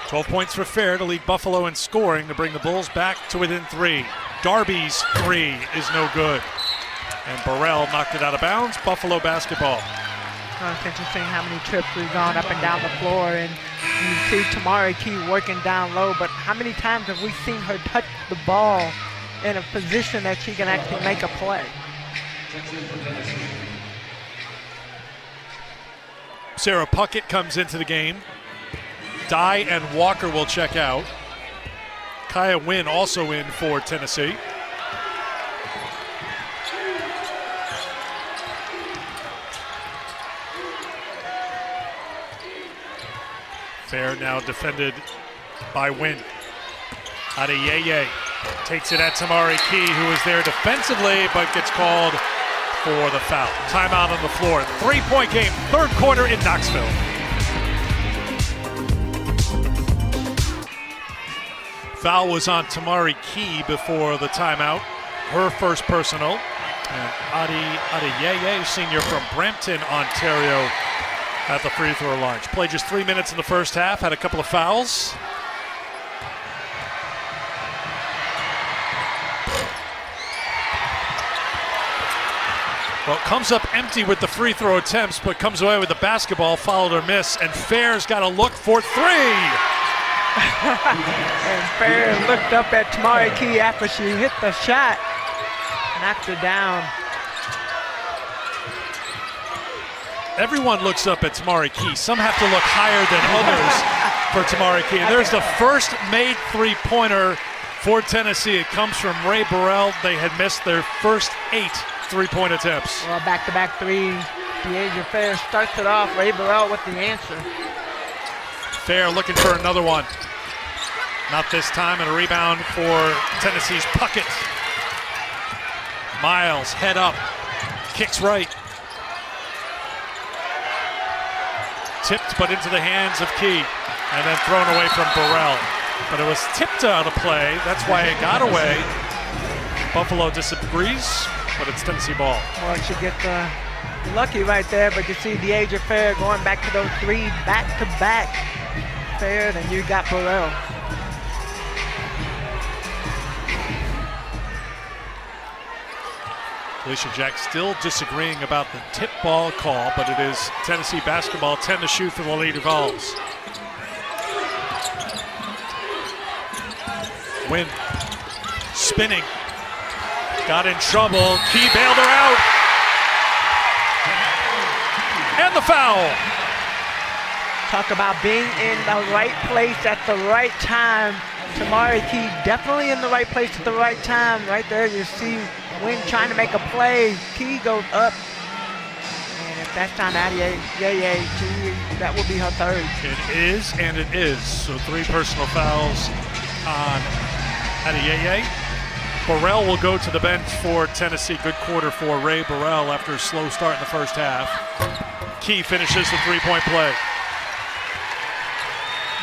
12 points for Fair to lead Buffalo in scoring to bring the Bulls back to within 3. Darby's 3 is no good. And Burrell knocked it out of bounds. Buffalo basketball. Well, it's interesting how many trips we've gone up and down the floor, and you see Tamari Key working down low, but how many times have we seen her touch the ball in a position that she can actually make a play? Sarah Puckett comes into the game. Dye and Walker will check out. Kaya Wynn also in for Tennessee. Fair now defended by Wynn. Adeyeye takes it at Tamari Key, who is there defensively, but gets called for the foul. Timeout on the floor. 3-point game, third quarter in Knoxville. Foul was on Tamari Key before the timeout. Her first personal. And Adeyeye, senior from Brampton, Ontario, at the free throw line. She played just 3 minutes in the first half, had a couple of fouls. Well, comes up empty with the free throw attempts, but comes away with the basketball, followed her miss, and Fair's got to look for 3. And Fair looked up at Tamari Key after she hit the shot, knocked her down. Everyone looks up at Tamari Key. Some have to look higher than others for Tamari Key. And there's the first made three-pointer for Tennessee. It comes from Ray Burrell. They had missed their first 8 three-point attempts. Well, back-to-back threes. Deasia Fair starts it off. Ray Burrell with the answer. Fair looking for another one. Not this time, and a rebound for Tennessee's Puckett. Miles, head up, kicks right. Tipped, but into the hands of Key, and then thrown away from Burrell. but it was tipped out of play. That's why it got away. Buffalo disagrees, but it's Tennessee ball. Well, she gets lucky right there, but you see Deasia Fair going back to those 3 back-to-back. Fair, then you got Burrell. Felicia Jack still disagreeing about the tip ball call, but it is Tennessee basketball, 10 to shoot for the Lady Vols. Wynn spinning, got in trouble. Key bailed her out. And the foul. Talk about being in the right place at the right time. Tamari Key definitely in the right place at the right time. Right there, you see Wynn trying to make a play. Key goes up. And if that's on Addie that will be her third. It is, and it is. So 3 personal fouls on Addie. Burrell will go to the bench for Tennessee. Good quarter for Ray Burrell after a slow start in the first half. Key finishes the 3-point play.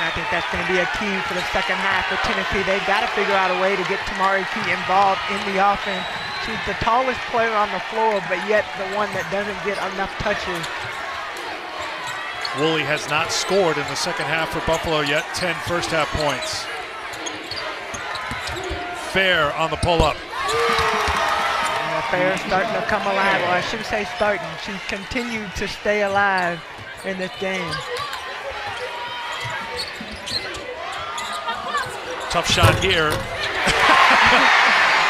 I think that's going to be a key for the second half for Tennessee. They've got to figure out a way to get Tamari Key involved in the offense. She's the tallest player on the floor, but yet the one that doesn't get enough touches. Woolley has not scored in the second half for Buffalo yet. 10 first half points. Fair on the pull-up. Fair starting to come alive. Well, I shouldn't say starting. She's continued to stay alive in this game. Tough shot here.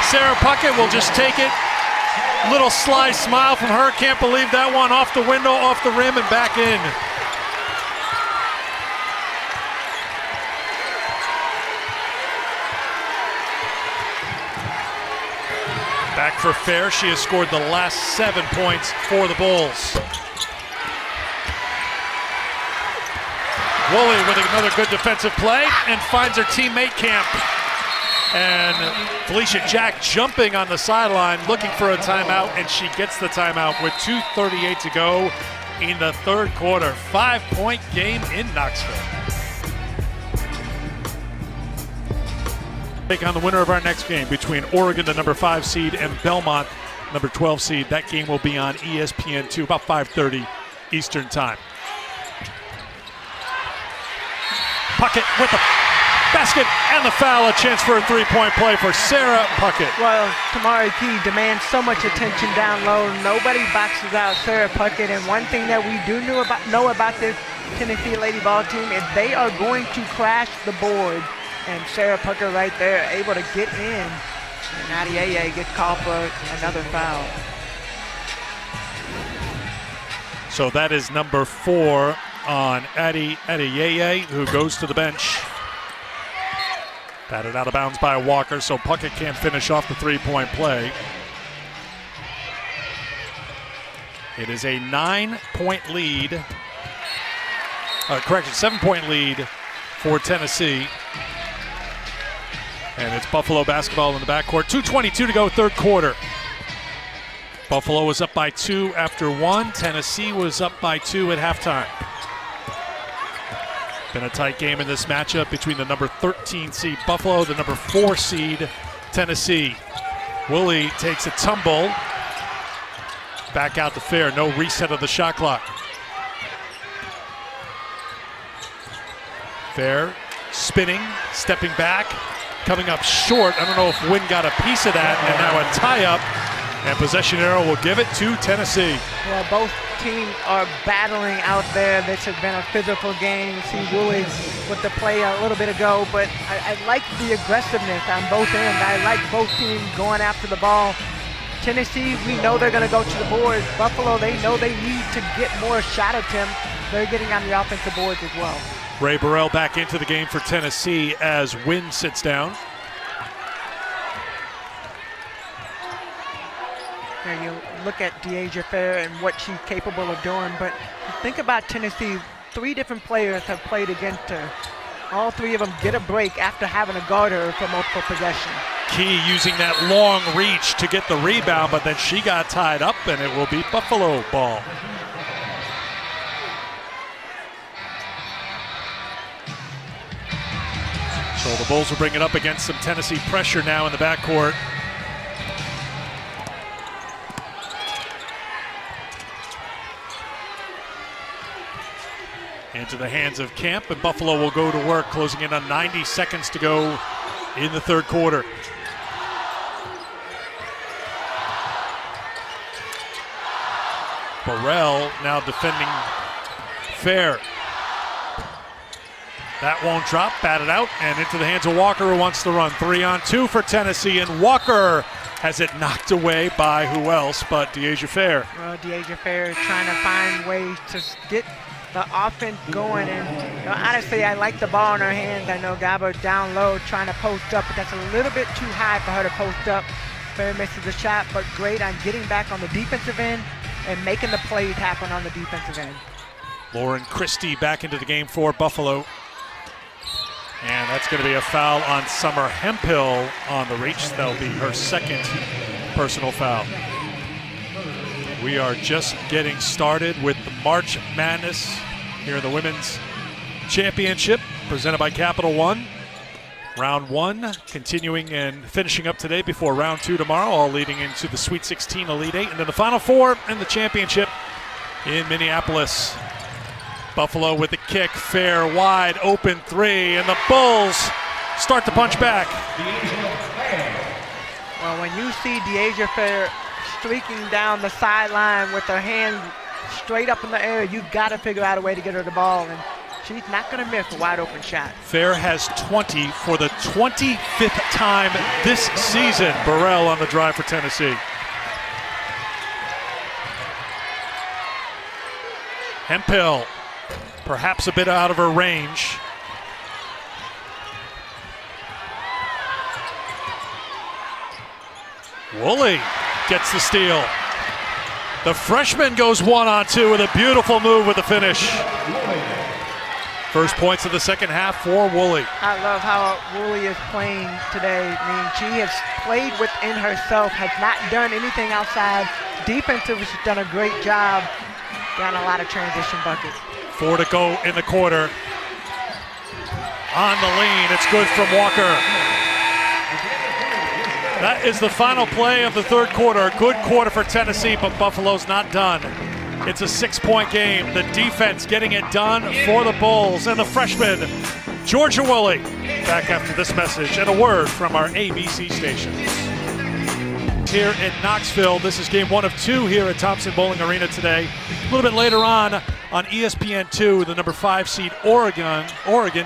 Sarah Puckett will just take it. Little sly smile from her. Can't believe that one. Off the window, off the rim, and back in. Back for Fair. She has scored the last 7 points for the Bulls. Woolley with another good defensive play and finds her teammate Camp. And Felicia Jack jumping on the sideline looking for a timeout, and she gets the timeout with 2:38 to go in the third quarter. 5-point game in Knoxville. Take on the winner of our next game between Oregon, the number 5 seed, and Belmont, number 12 seed. That game will be on ESPN2 about 5:30 Eastern time. Puckett with the basket and the foul. A chance for a 3-point play for Sarah Puckett. Well, Tamari Key demands so much attention down low. Nobody boxes out Sarah Puckett. And one thing that we do know about this Tennessee Lady Ball team is they are going to crash the board. And Sarah Puckett right there able to get in. And Nadia gets called for another foul. So that is number 4 on Addie Yeye, who goes to the bench. Batted out of bounds by Walker, so Puckett can't finish off the 3-point play. It is a 9-point lead. 7-point lead for Tennessee. And it's Buffalo basketball in the backcourt. 2:22 to go, third quarter. Buffalo was up by 2 after 1. Tennessee was up by 2 at halftime. Been a tight game in this matchup between the number 13 seed Buffalo, the number 4 seed Tennessee. Woolley takes a tumble. Back out to Fair. No reset of the shot clock. Fair spinning, stepping back, coming up short. I don't know if Wynn got a piece of that, and now a tie-up. And possession arrow will give it to Tennessee. Well, both teams are battling out there. This has been a physical game. You see Woolley with the play a little bit ago, but I like the aggressiveness on both ends. I like both teams going after the ball. Tennessee, we know they're going to go to the boards. Buffalo, they know they need to get more shot attempts. They're getting on the offensive boards as well. Ray Burrell back into the game for Tennessee as Wynn sits down. Now you look at Deasia Fair and what she's capable of doing, but think about Tennessee. 3 different players have played against her. All 3 of them get a break after having to guard her for multiple possessions. Key using that long reach to get the rebound, but then she got tied up, and it will be Buffalo ball. So the Bulls will bring it up against some Tennessee pressure now in the backcourt. Into the hands of Camp, and Buffalo will go to work, closing in on 90 seconds to go in the third quarter. Burrell now defending Fair. That won't drop, batted out, and into the hands of Walker, who wants to run. 3-on-2 for Tennessee, and Walker has it knocked away by who else but De'Asia Fair. Well, De'Asia Fair is trying to find ways to get the offense going, and honestly, I like the ball in her hands. I know Gaba down low trying to post up, but that's a little bit too high for her to post up. Fair misses the shot, but great on getting back on the defensive end and making the plays happen on the defensive end. Lauren Christie back into the game for Buffalo. And that's going to be a foul on Summer Hemphill on the reach. That'll be her second personal foul. We are just getting started with the March Madness here in the Women's Championship presented by Capital One. Round 1 continuing and finishing up today before round 2 tomorrow, all leading into the Sweet 16 Elite 8 and then the Final 4 in the championship in Minneapolis. Buffalo with the kick, Fair wide open 3, and the Bulls start to punch back. Well, when you see De'Asia Fair streaking down the sideline with her hand straight up in the air, you've got to figure out a way to get her the ball, and she's not going to miss a wide open shot. Fair has 20 for the 25th time this season. Burrell on the drive for Tennessee. Hemphill, perhaps a bit out of her range. Woolley gets the steal. The freshman goes 1-on-2 with a beautiful move with the finish. First points of the second half for Woolley. I love how Woolley is playing today. I mean, she has played within herself, has not done anything outside. Defensively, she's done a great job. Got a lot of transition buckets. 4 to go in the quarter. On the lean, it's good from Walker. That is the final play of the third quarter. A good quarter for Tennessee, but Buffalo's not done. It's a 6-point game. The defense getting it done for the Bulls. And the freshman, Georgia Woolley. Back after this message and a word from our ABC stations. Here in Knoxville, this is game 1 of 2 here at Thompson Bowling Arena today. A little bit later on ESPN2, the number 5 seed Oregon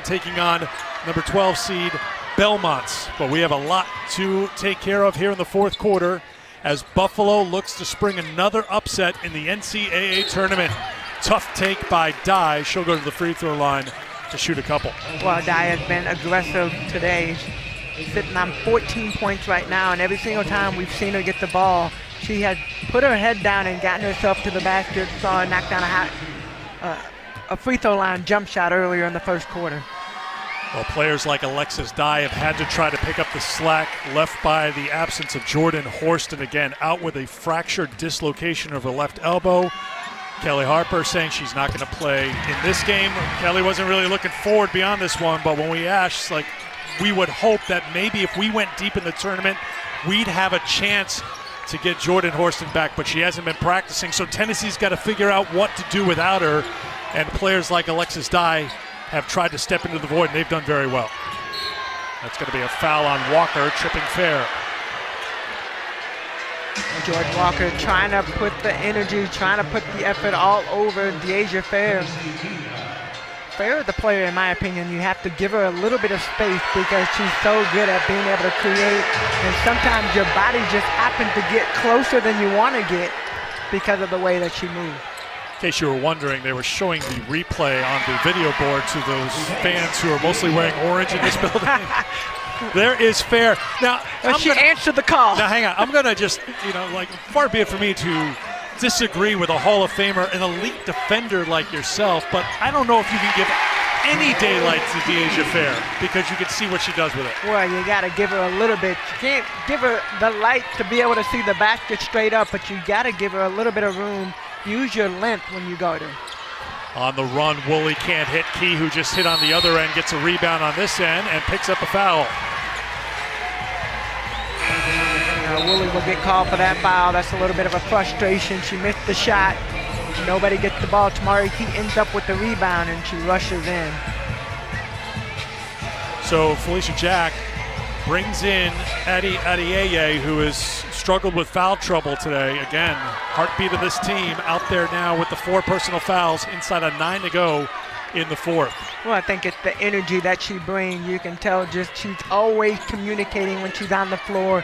taking on number 12 seed Belmont. But we have a lot to take care of here in the fourth quarter as Buffalo looks to spring another upset in the NCAA tournament. Tough take by Dye. She'll go to the free throw line to shoot a couple. Well, Dye has been aggressive today. She's sitting on 14 points right now, and every single time we've seen her get the ball, she has put her head down and gotten herself to the basket. Saw her knock down a free throw line jump shot earlier in the first quarter. Well, players like Alexis Dye have had to try to pick up the slack left by the absence of Jordan Horston, again out with a fractured dislocation of her left elbow. Kelly Harper saying she's not going to play in this game. Kelly wasn't really looking forward beyond this one, but when we asked, we would hope that maybe if we went deep in the tournament, we'd have a chance to get Jordan Horston back, but she hasn't been practicing, so Tennessee's got to figure out what to do without her, and players like Alexis Dye have tried to step into the void, and they've done very well. That's going to be a foul on Walker, tripping Fair. George Walker trying to put the energy, trying to put the effort all over De'Asia Fair. Fair is the player, in my opinion. You have to give her a little bit of space because she's so good at being able to create, and sometimes your body just happens to get closer than you want to get because of the way that she moves. In case you were wondering, they were showing the replay on the video board to those fans who are mostly wearing orange in this building. There is Fair. Now, she answered the call. Now, hang on. I'm going to just, far be it for me to disagree with a Hall of Famer, an elite defender like yourself, but I don't know if you can give any daylight to De'Asia Fair because you can see what she does with it. Well, you got to give her a little bit. You can't give her the light to be able to see the basket straight up, but you got to give her a little bit of room. Use your length when you guard her. On the run, Woolley can't hit Key, who just hit on the other end, gets a rebound on this end and picks up a foul. Woolley will get called for that foul. That's a little bit of a frustration. She missed the shot. Nobody gets the ball. Tamari Key ends up with the rebound and she rushes in. So Felicia Jack brings in Adi Adieye, who has struggled with foul trouble today. Again, heartbeat of this team out there now with the 4 personal fouls inside of 9 to go in the fourth. Well, I think it's the energy that she brings. You can tell just she's always communicating when she's on the floor.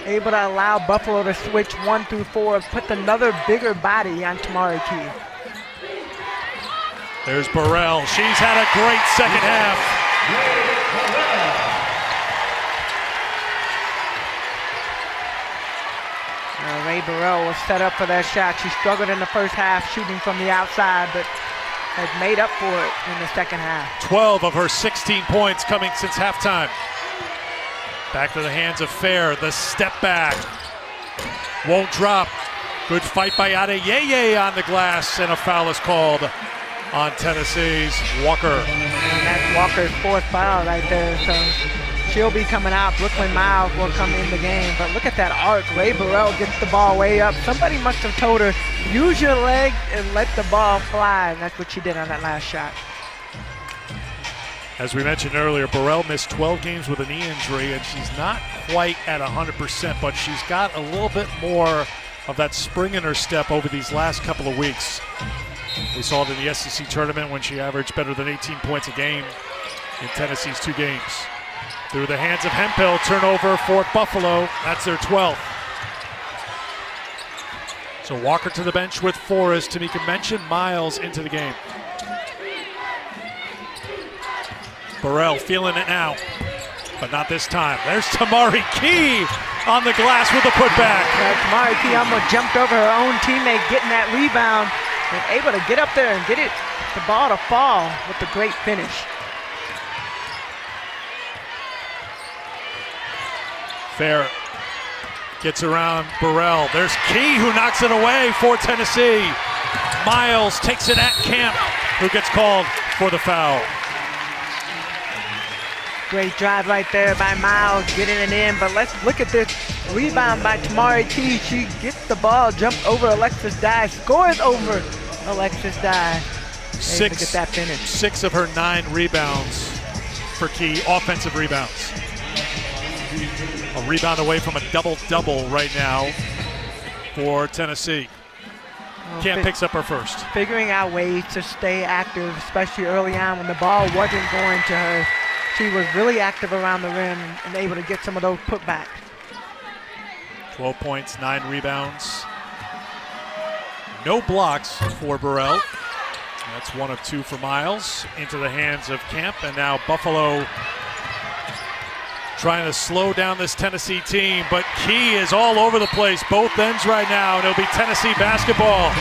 Able to allow Buffalo to switch 1 through 4, put another bigger body on Tamari Key. There's Burrell. She's had a great second half. Ray Burrell was set up for that shot. She struggled in the first half shooting from the outside, but has made up for it in the second half. 12 of her 16 points coming since halftime. Back to the hands of Fair. The step back. Won't drop. Good fight by Adeyeye on the glass, and a foul is called on Tennessee's Walker. And that's Walker's 4th foul right there, so she'll be coming out. Brooklyn Miles will come in the game, but look at that arc. Ray Burrell gets the ball way up. Somebody must have told her, use your leg and let the ball fly, and that's what she did on that last shot. As we mentioned earlier, Burrell missed 12 games with a knee injury, and she's not quite at 100%, but she's got a little bit more of that spring in her step over these last couple of weeks. We saw it in the SEC tournament when she averaged better than 18 points a game in Tennessee's 2 games. Through the hands of Hemphill, turnover for Buffalo. That's their 12th. So Walker to the bench with 4, as Tamika mentioned. Miles into the game. Burrell feeling it now, but not this time. There's Tamari Key on the glass with the putback. Tamari Key almost jumped over her own teammate getting that rebound and able to get up there and get the ball to fall with a great finish. Fair gets around Burrell. There's Key, who knocks it away for Tennessee. Miles takes it at Camp, who gets called for the foul. Great drive right there by Miles, getting it in, but let's look at this rebound by Tamari Key. She gets the ball, jumped over Alexis Dye, scores over Alexis Dye. Able to get that finish. 6 of her 9 rebounds for Key, offensive rebounds. A rebound away from a double-double right now for Tennessee. Camp picks up her first. Figuring out ways to stay active, especially early on when the ball wasn't going to her. She was really active around the rim and able to get some of those putbacks. 12 points, 9 rebounds. No blocks for Burrell. That's 1 of 2 for Miles. Into the hands of Camp, and now Buffalo trying to slow down this Tennessee team, but Key is all over the place, both ends right now, and it'll be Tennessee basketball.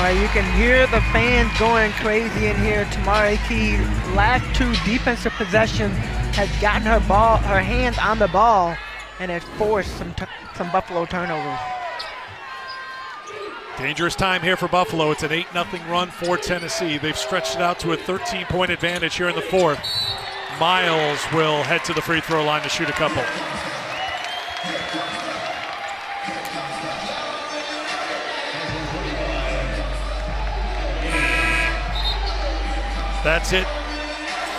Well, you can hear the fans going crazy in here. Tamari Key, last 2 defensive possessions, has gotten her hands on the ball and has forced some Buffalo turnovers. Dangerous time here for Buffalo. It's an 8-0 run for Tennessee. They've stretched it out to a 13-point advantage here in the fourth. Miles will head to the free throw line to shoot a couple. That's it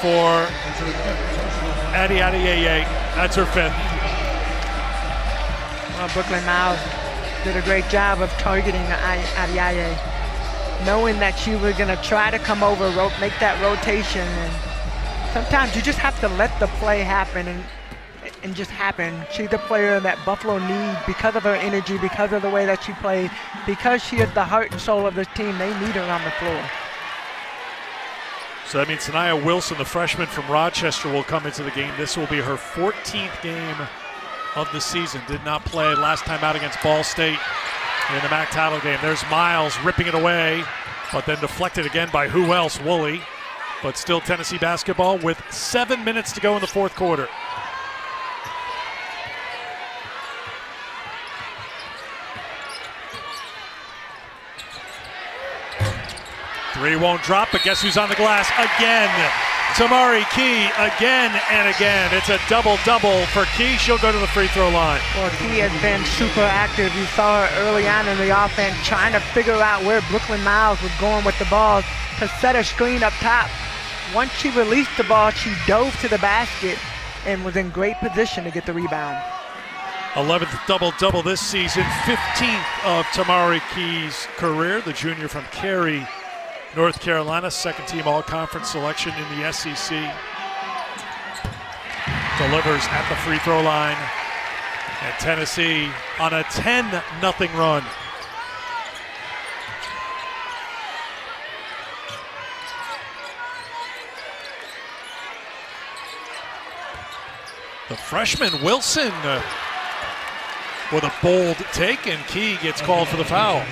for Adi Adeyeye. That's her 5th. Well, Brooklyn Miles did a great job of targeting Adeyeye, knowing that she was going to try to come over, make that rotation. And sometimes you just have to let the play happen and just happen. She's the player that Buffalo needs because of her energy, because of the way that she plays, because she is the heart and soul of this team. They need her on the floor. So that means Sanaya Wilson, the freshman from Rochester, will come into the game. This will be her 14th game of the season. Did not play last time out against Ball State in the MAC title game. There's Miles ripping it away, but then deflected again by who else? Woolley. But still Tennessee basketball with 7 minutes to go in the fourth quarter. Three won't drop, but guess who's on the glass again? Tamari Key again and again. It's a double-double for Key. She'll go to the free throw line. Well, Key has been super active. You saw her early on in the offense trying to figure out where Brooklyn Miles was going with the ball to set a screen up top. Once she released the ball, she dove to the basket and was in great position to get the rebound. 11th double-double this season, 15th of Tamari Key's career, the junior from Cary, North Carolina, second-team all-conference selection in the SEC. Delivers at the free throw line. And Tennessee on a 10-0 run. The freshman Wilson with a bold take, and Key gets called for the foul.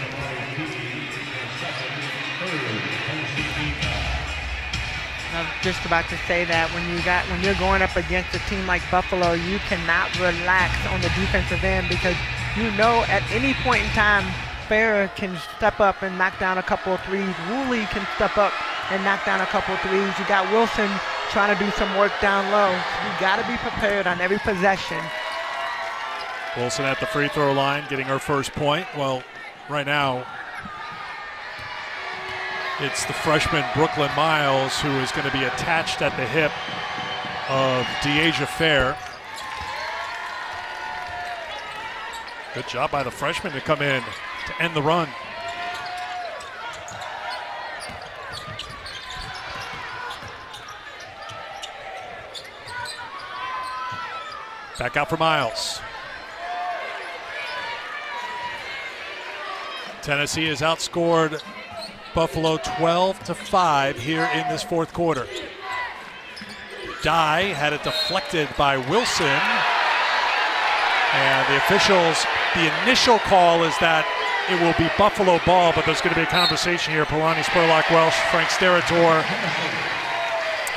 I was just about to say that when you're going up against a team like Buffalo, you cannot relax on the defensive end, because you know at any point in time Farrah can step up and knock down a couple of threes. Woolley can step up and knock down a couple of threes. You got Wilson trying to do some work down low. You got to be prepared on every possession. Wilson at the free throw line, getting her first point. Well, right now, it's the freshman Brooklyn Miles who is going to be attached at the hip of De'Asia Fair. Good job by the freshman to come in to end the run. Back out for Miles. Tennessee has outscored Buffalo 12-5 here in this fourth quarter. Dye had it deflected by Wilson. And the officials, the initial call is that it will be Buffalo ball, but there's going to be a conversation here. Polani Spurlock-Welsh, Frank Sterator,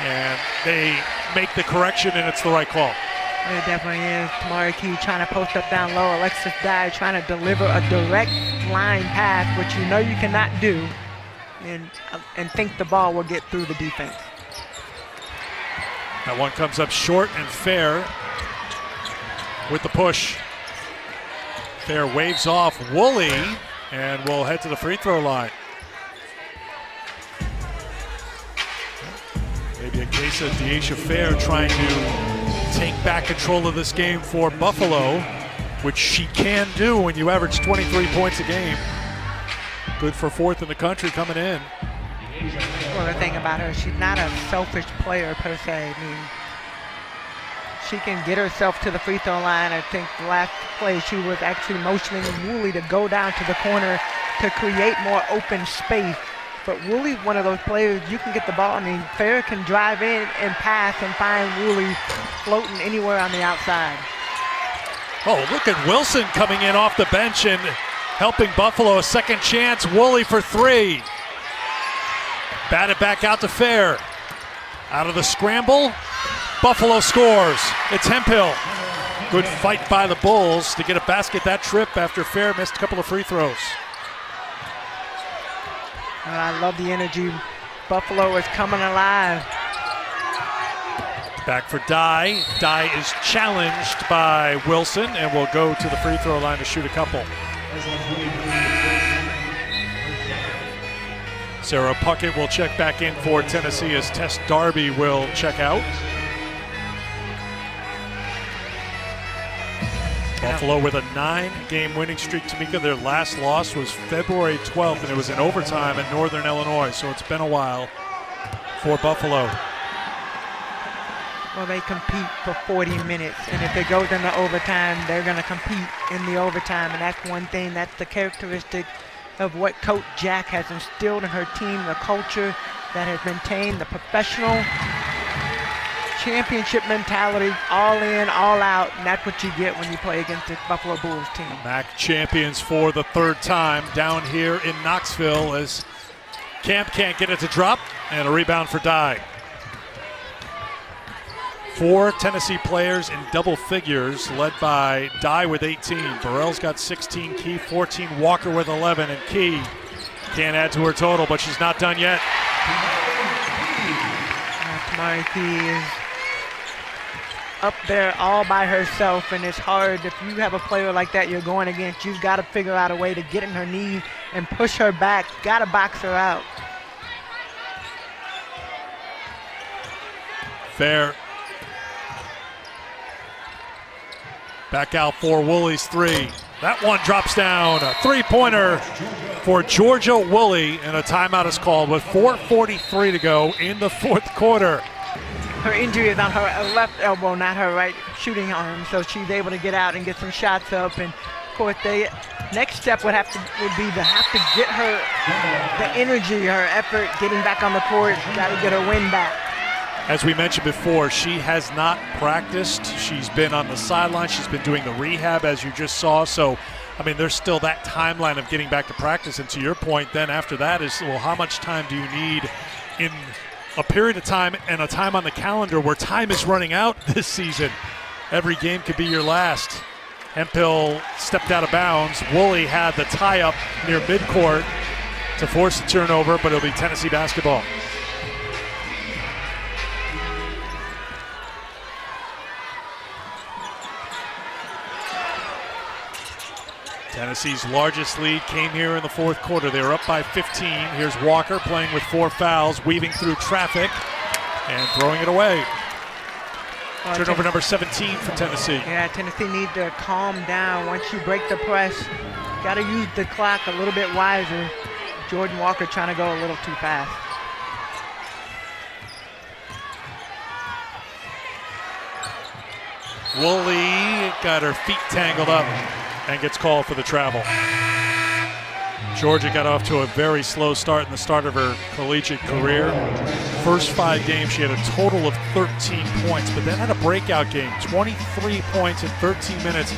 and they make the correction, and it's the right call. It definitely is. Tamari Key trying to post up down low. Alexis Dye trying to deliver a direct line pass, which you know you cannot do, and think the ball will get through the defense. That one comes up short, and Fair with the push. Fair waves off Woolley and will head to the free throw line. Maybe a case of De'Asia Fair trying to take back control of this game for Buffalo, which she can do when you average 23 points a game. Good for fourth in the country coming in. Well, the thing about her, she's not a selfish player per se. I mean, she can get herself to the free throw line. I think the last play she was actually motioning Woolley to go down to the corner to create more open space. But Woolley's one of those players, you can get the ball. I mean, Fair can drive in and pass and find Woolley floating anywhere on the outside. Oh, look at Wilson coming in off the bench and helping Buffalo a second chance. Woolley for three. Batted back out to Fair. Out of the scramble, Buffalo scores. It's Hemphill. Good fight by the Bulls to get a basket that trip after Fair missed a couple of free throws. I love the energy. Buffalo is coming alive. Back for Dye. Dye is challenged by Wilson and will go to the free throw line to shoot a couple. Sarah Puckett will check back in for Tennessee as Tess Darby will check out. Buffalo with a 9-game winning streak, Tamika. Their last loss was February 12th, and it was in overtime in Northern Illinois, so it's been a while for Buffalo. Well, they compete for 40 minutes, and if it goes into overtime, they're going to compete in the overtime, and that's one thing, that's the characteristic of what Coach Jack has instilled in her team, the culture that has maintained the professional championship mentality, all in, all out, and that's what you get when you play against the Buffalo Bulls team. MAC champions for the third time down here in Knoxville as Camp can't get it to drop, and a rebound for Dye. 4 Tennessee players in double figures, led by Dye with 18. Burrell's got 16, Key 14, Walker with 11, and Key Can't add to her total, but she's not done yet. Tamari Key is up there all by herself, and it's hard if you have a player like that you're going against. You've got to figure out a way to get in her knee and push her back. Got to box her out. Fair. Back out for Woolley's three. That one drops down. A three-pointer for Georgia Woolley, and a timeout is called with 4:43 to go in the fourth quarter. Her injury is on her left elbow, not her right shooting arm, so she's able to get out and get some shots up. And of course, next step would be to have to get her the energy, her effort, getting back on the court. Got to get her win back. As we mentioned before, she has not practiced. She's been on the sideline. She's been doing the rehab, as you just saw. So, I mean, there's still that timeline of getting back to practice. And to your point, then after that is, well, how much time do you need in a period of time and a time on the calendar where time is running out this season? Every game could be your last. Hemphill stepped out of bounds. Woolley had the tie-up near midcourt to force the turnover, but it'll be Tennessee basketball. Tennessee's largest lead came here in the fourth quarter. They were up by 15. Here's Walker playing with 4 fouls, weaving through traffic and throwing it away. Turnover number 17 for Tennessee. Yeah, Tennessee needs to calm down. Once you break the press, got to use the clock a little bit wiser. Jordan Walker trying to go a little too fast. Woolley got her feet tangled up and gets called for the travel. Georgia got off to a very slow start in the start of her collegiate career. First 5 games, she had a total of 13 points, but then had a breakout game, 23 points in 13 minutes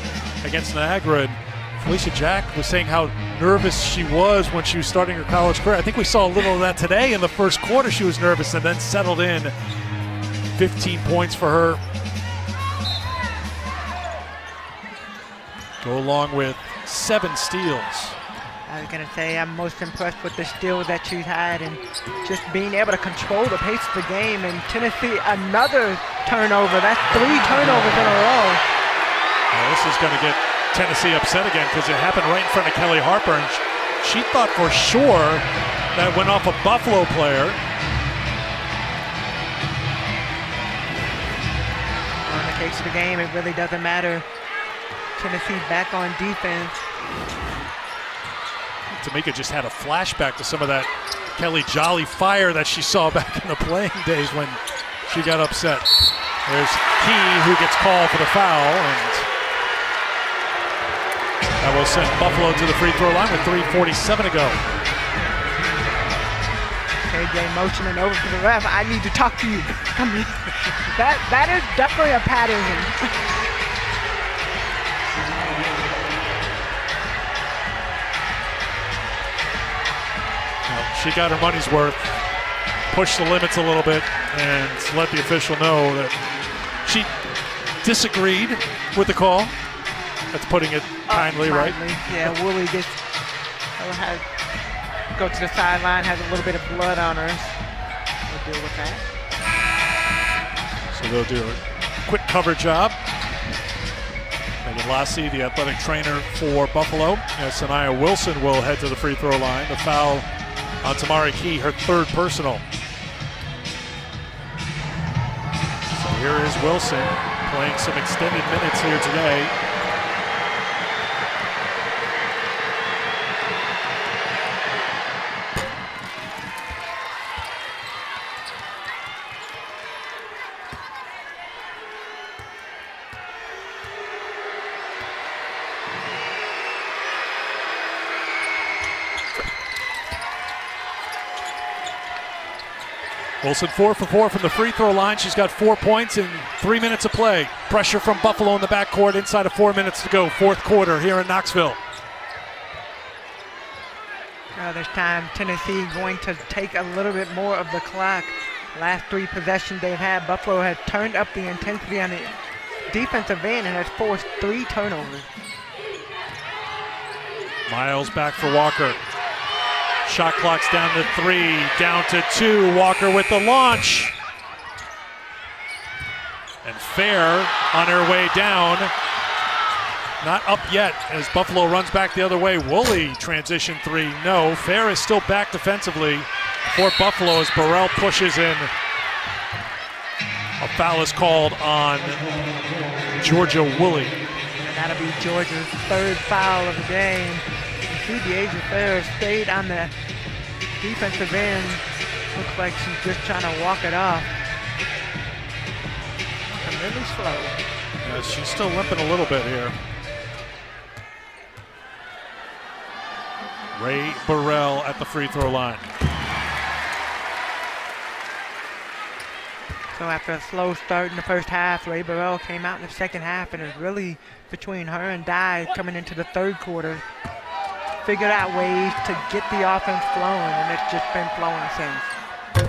against Niagara. And Felicia Jack was saying how nervous she was when she was starting her college career. I think we saw a little of that today in the first quarter. She was nervous and then settled in. 15 points for her. Go along with 7 steals. I was going to say I'm most impressed with the steals that she's had and just being able to control the pace of the game. And Tennessee, another turnover. That's 3 turnovers in a row. Well, this is going to get Tennessee upset again because it happened right in front of Kelly Harper. And she thought for sure that went off a Buffalo player. Well, in the case of the game, it really doesn't matter. Tennessee back on defense. Tamika just had a flashback to some of that Kelly Jolly fire that she saw back in the playing days when she got upset. There's Key who gets called for the foul, and that will send Buffalo to the free throw line with 3:47 to go. KJ motioning over to the ref. I need to talk to you. I mean, that is definitely a pattern. She got her money's worth, pushed the limits a little bit, and let the official know that she disagreed with the call. That's putting it kindly, right? Yeah, Woolley gets go to the sideline, has a little bit of blood on her. We'll deal with that. So they'll do a quick cover job. Megan Lassie, the athletic trainer for Buffalo. Sanaya Wilson will head to the free throw line. The foul on Tamari Key, her 3rd personal. So here is Wilson playing some extended minutes here today. Wilson 4 for 4 from the free throw line. She's got 4 points in 3 minutes of play. Pressure from Buffalo in the backcourt inside of 4 minutes to go. Fourth quarter here in Knoxville. This time Tennessee going to take a little bit more of the clock. Last 3 possessions they've had, Buffalo has turned up the intensity on the defensive end and has forced 3 turnovers. Miles back for Walker. Shot clock's down to 3, down to 2. Walker with the launch. And Fair on her way down. Not up yet as Buffalo runs back the other way. Woolley transition 3. No. Fair is still back defensively for Buffalo as Burrell pushes in. A foul is called on Georgia Woolley. And that'll be Georgia's 3rd foul of the game. You see Deasia Fair stayed on the defensive end. Looks like she's just trying to walk it off. And really slow. Yeah, she's still limping a little bit here. Ray Burrell at the free throw line. So after a slow start in the first half, Ray Burrell came out in the second half and is really between her and Dye coming into the third quarter. Figured out ways to get the offense flowing, and it's just been flowing since.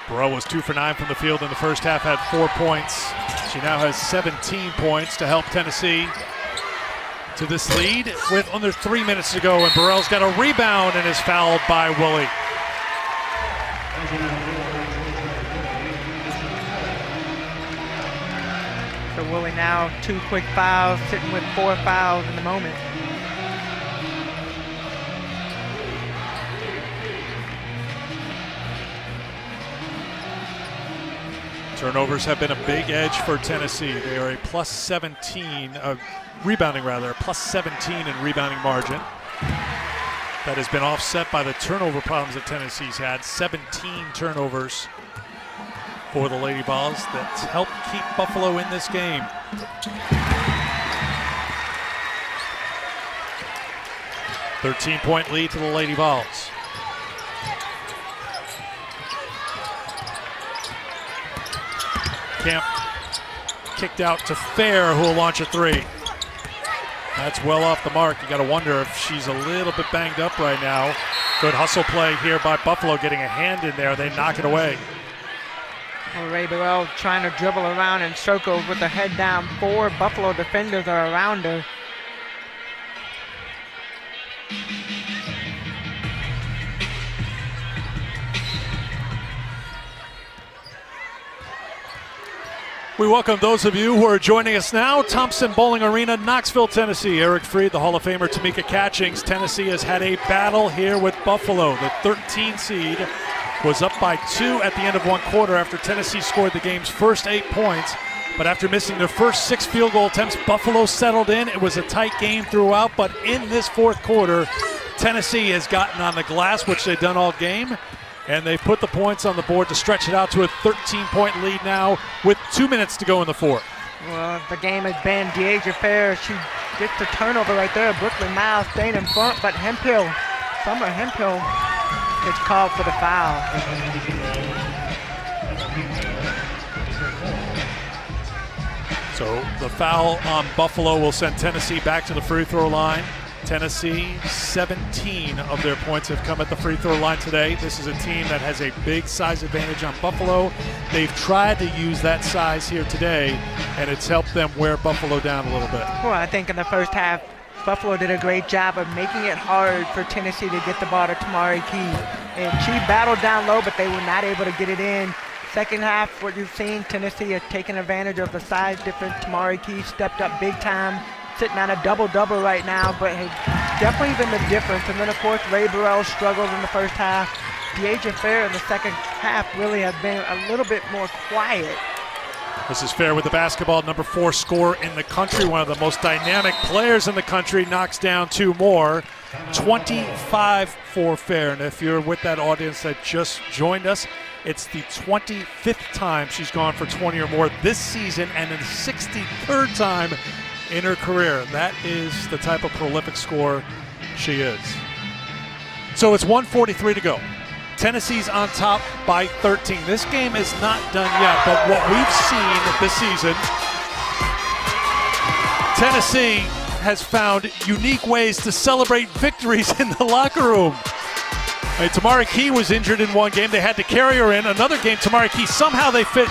Burrell was 2 for 9 from the field in the first half, had 4 points. She now has 17 points to help Tennessee to this lead with under 3 minutes to go, and Burrell's got a rebound and is fouled by Woolley. So Woolley now 2 quick fouls, sitting with 4 fouls in the moment. Turnovers have been a big edge for Tennessee. They are a plus 17, rebounding rather, a plus 17 in rebounding margin. That has been offset by the turnover problems that Tennessee's had. 17 turnovers for the Lady Vols that help keep Buffalo in this game. "13-point lead to the Lady Vols. Camp kicked out to Fair, who will launch a 3. That's well off the mark. You got to wonder if she's a little bit banged up right now. Good hustle play here by Buffalo, getting a hand in there. They knock it away. Well, Ray Burrell trying to dribble around in circles with her head down. 4 Buffalo defenders are around her. We welcome those of you who are joining us now. Thompson Bowling Arena, Knoxville, Tennessee. Eric Freed, the Hall of Famer Tamika Catchings. Tennessee has had a battle here with Buffalo. The 13 seed was up by 2 at the end of one quarter after Tennessee scored the game's first 8 points. But after missing their first 6 field goal attempts, Buffalo settled in. It was a tight game throughout, but in this fourth quarter, Tennessee has gotten on the glass, which they've done all game. And they put the points on the board to stretch it out to a 13-point lead now with 2 minutes to go in the fourth. Well, the game has been Deasia Fair. She gets the turnover right there. Brooklyn Miles staying in front, but Summer Hemphill gets called for the foul. So the foul on Buffalo will send Tennessee back to the free throw line. Tennessee, 17 of their points have come at the free throw line today. This is a team that has a big size advantage on Buffalo. They've tried to use that size here today, and it's helped them wear Buffalo down a little bit. Well, I think in the first half, Buffalo did a great job of making it hard for Tennessee to get the ball to Tamari Key. And she battled down low, but they were not able to get it in. Second half, what you've seen, Tennessee has taken advantage of the size difference. Tamari Key stepped up big time, sitting on a double-double right now, but has definitely been the difference. And then, of course, Ray Burrell struggled in the first half. Deasia Fair in the second half really has been a little bit more quiet. This is Fair with the basketball, number 4 scorer in the country, one of the most dynamic players in the country, knocks down 2 more. 25 for Fair. And if you're with that audience that just joined us, it's the 25th time she's gone for 20 or more this season, and the 63rd time in her career. That is the type of prolific scorer she is. So it's 1:43 to go. Tennessee's on top by 13. This game is not done yet, but what we've seen this season, Tennessee has found unique ways to celebrate victories in the locker room. Tamari Key was injured in one game. They had to carry her in. Another game, Tamari Key, somehow they fit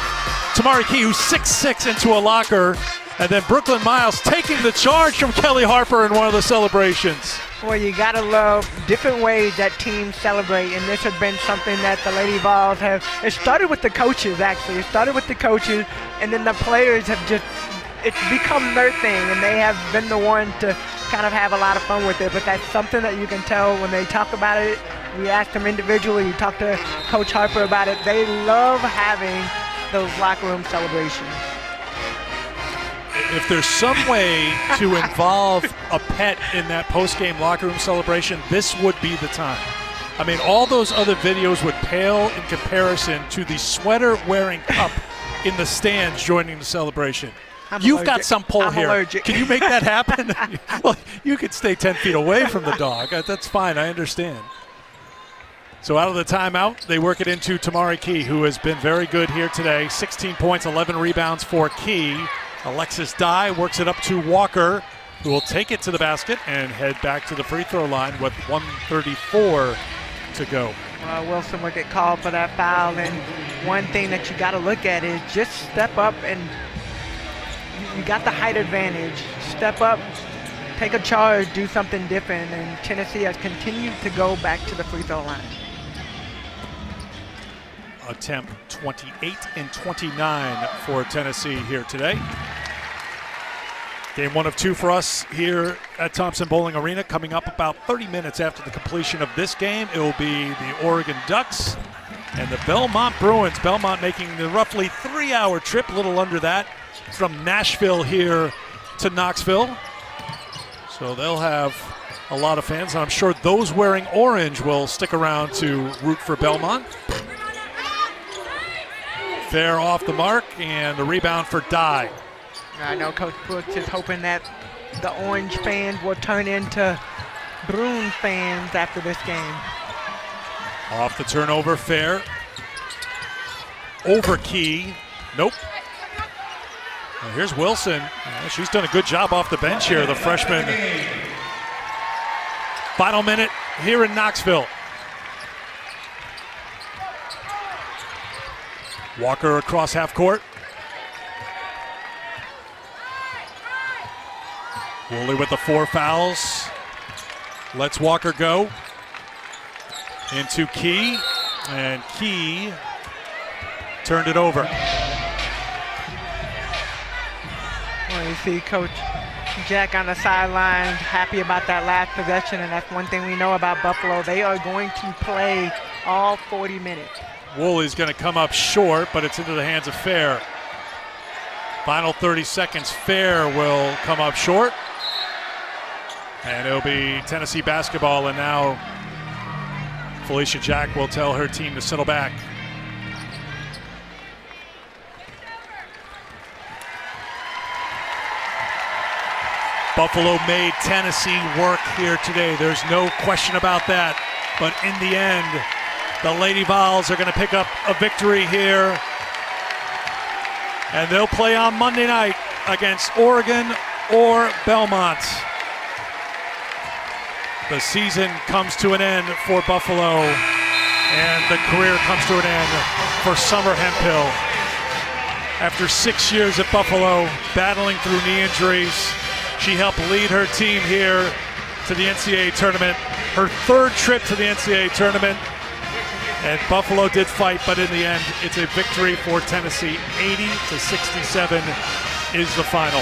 Tamari Key, who's 6'6", into a locker. And then Brooklyn Miles taking the charge from Kelly Harper in one of the celebrations. Well, you gotta love different ways that teams celebrate, and this has been something that the Lady Vols have. It started with the coaches, actually. It started with the coaches, and then the players have just. It's become their thing, and they have been the one to kind of have a lot of fun with it. But that's something that you can tell when they talk about it. We asked them individually. We talked to Coach Harper about it. They love having those locker room celebrations. If there's some way to involve a pet in that post-game locker room celebration, this would be the time. I mean, all those other videos would pale in comparison to the sweater-wearing cup in the stands joining the celebration. You've got some pull I'm here. allergic. Can you make that happen? Well, you could stay 10 feet away from the dog. That's fine. I understand. So out of the timeout, they work it into Tamari Key, who has been very good here today. 16 points, 11 rebounds for Key. Alexis Dye works it up to Walker, who will take it to the basket and head back to the free throw line with 1:34 to go. Wilson will get called for that foul, and one thing that you got to look at is just step up, and you got the height advantage. Step up, take a charge, do something different, and Tennessee has continued to go back to the free throw line. Attempt 28 and 29 for Tennessee here today. Game 1 of 2 for us here at Thompson Bowling Arena. Coming up about 30 minutes after the completion of this game, it will be the Oregon Ducks and the Belmont Bruins. Belmont making the roughly 3-hour trip, a little under that, from Nashville here to Knoxville. So they'll have a lot of fans, and I'm sure those wearing orange will stick around to root for Belmont. Fair off the mark, and the rebound for Dye. I know Coach Brooks is hoping that the orange fans will turn into Bruin fans after this game. Off the turnover, Fair. Over Key. Nope. Well, here's Wilson. She's done a good job off the bench here, the freshman. Final minute here in Knoxville. Walker across half court. Woolley with the 4 fouls. Lets Walker go. Into Key. And Key turned it over. Well, you see Coach Jack on the sideline happy about that last possession, and that's one thing we know about Buffalo. They are going to play all 40 minutes. Woolley's going to come up short, but it's into the hands of Fair. Final 30 seconds. Fair will come up short. And it'll be Tennessee basketball, and now Felicia Jack will tell her team to settle back. Buffalo made Tennessee work here today. There's no question about that. But in the end, the Lady Vols are going to pick up a victory here. And they'll play on Monday night against Oregon or Belmont. The season comes to an end for Buffalo, and the career comes to an end for Summer Hemphill. After 6 years at Buffalo, battling through knee injuries, she helped lead her team here to the NCAA tournament, her 3rd trip to the NCAA tournament. And Buffalo did fight, but in the end, it's a victory for Tennessee. 80-67 is the final.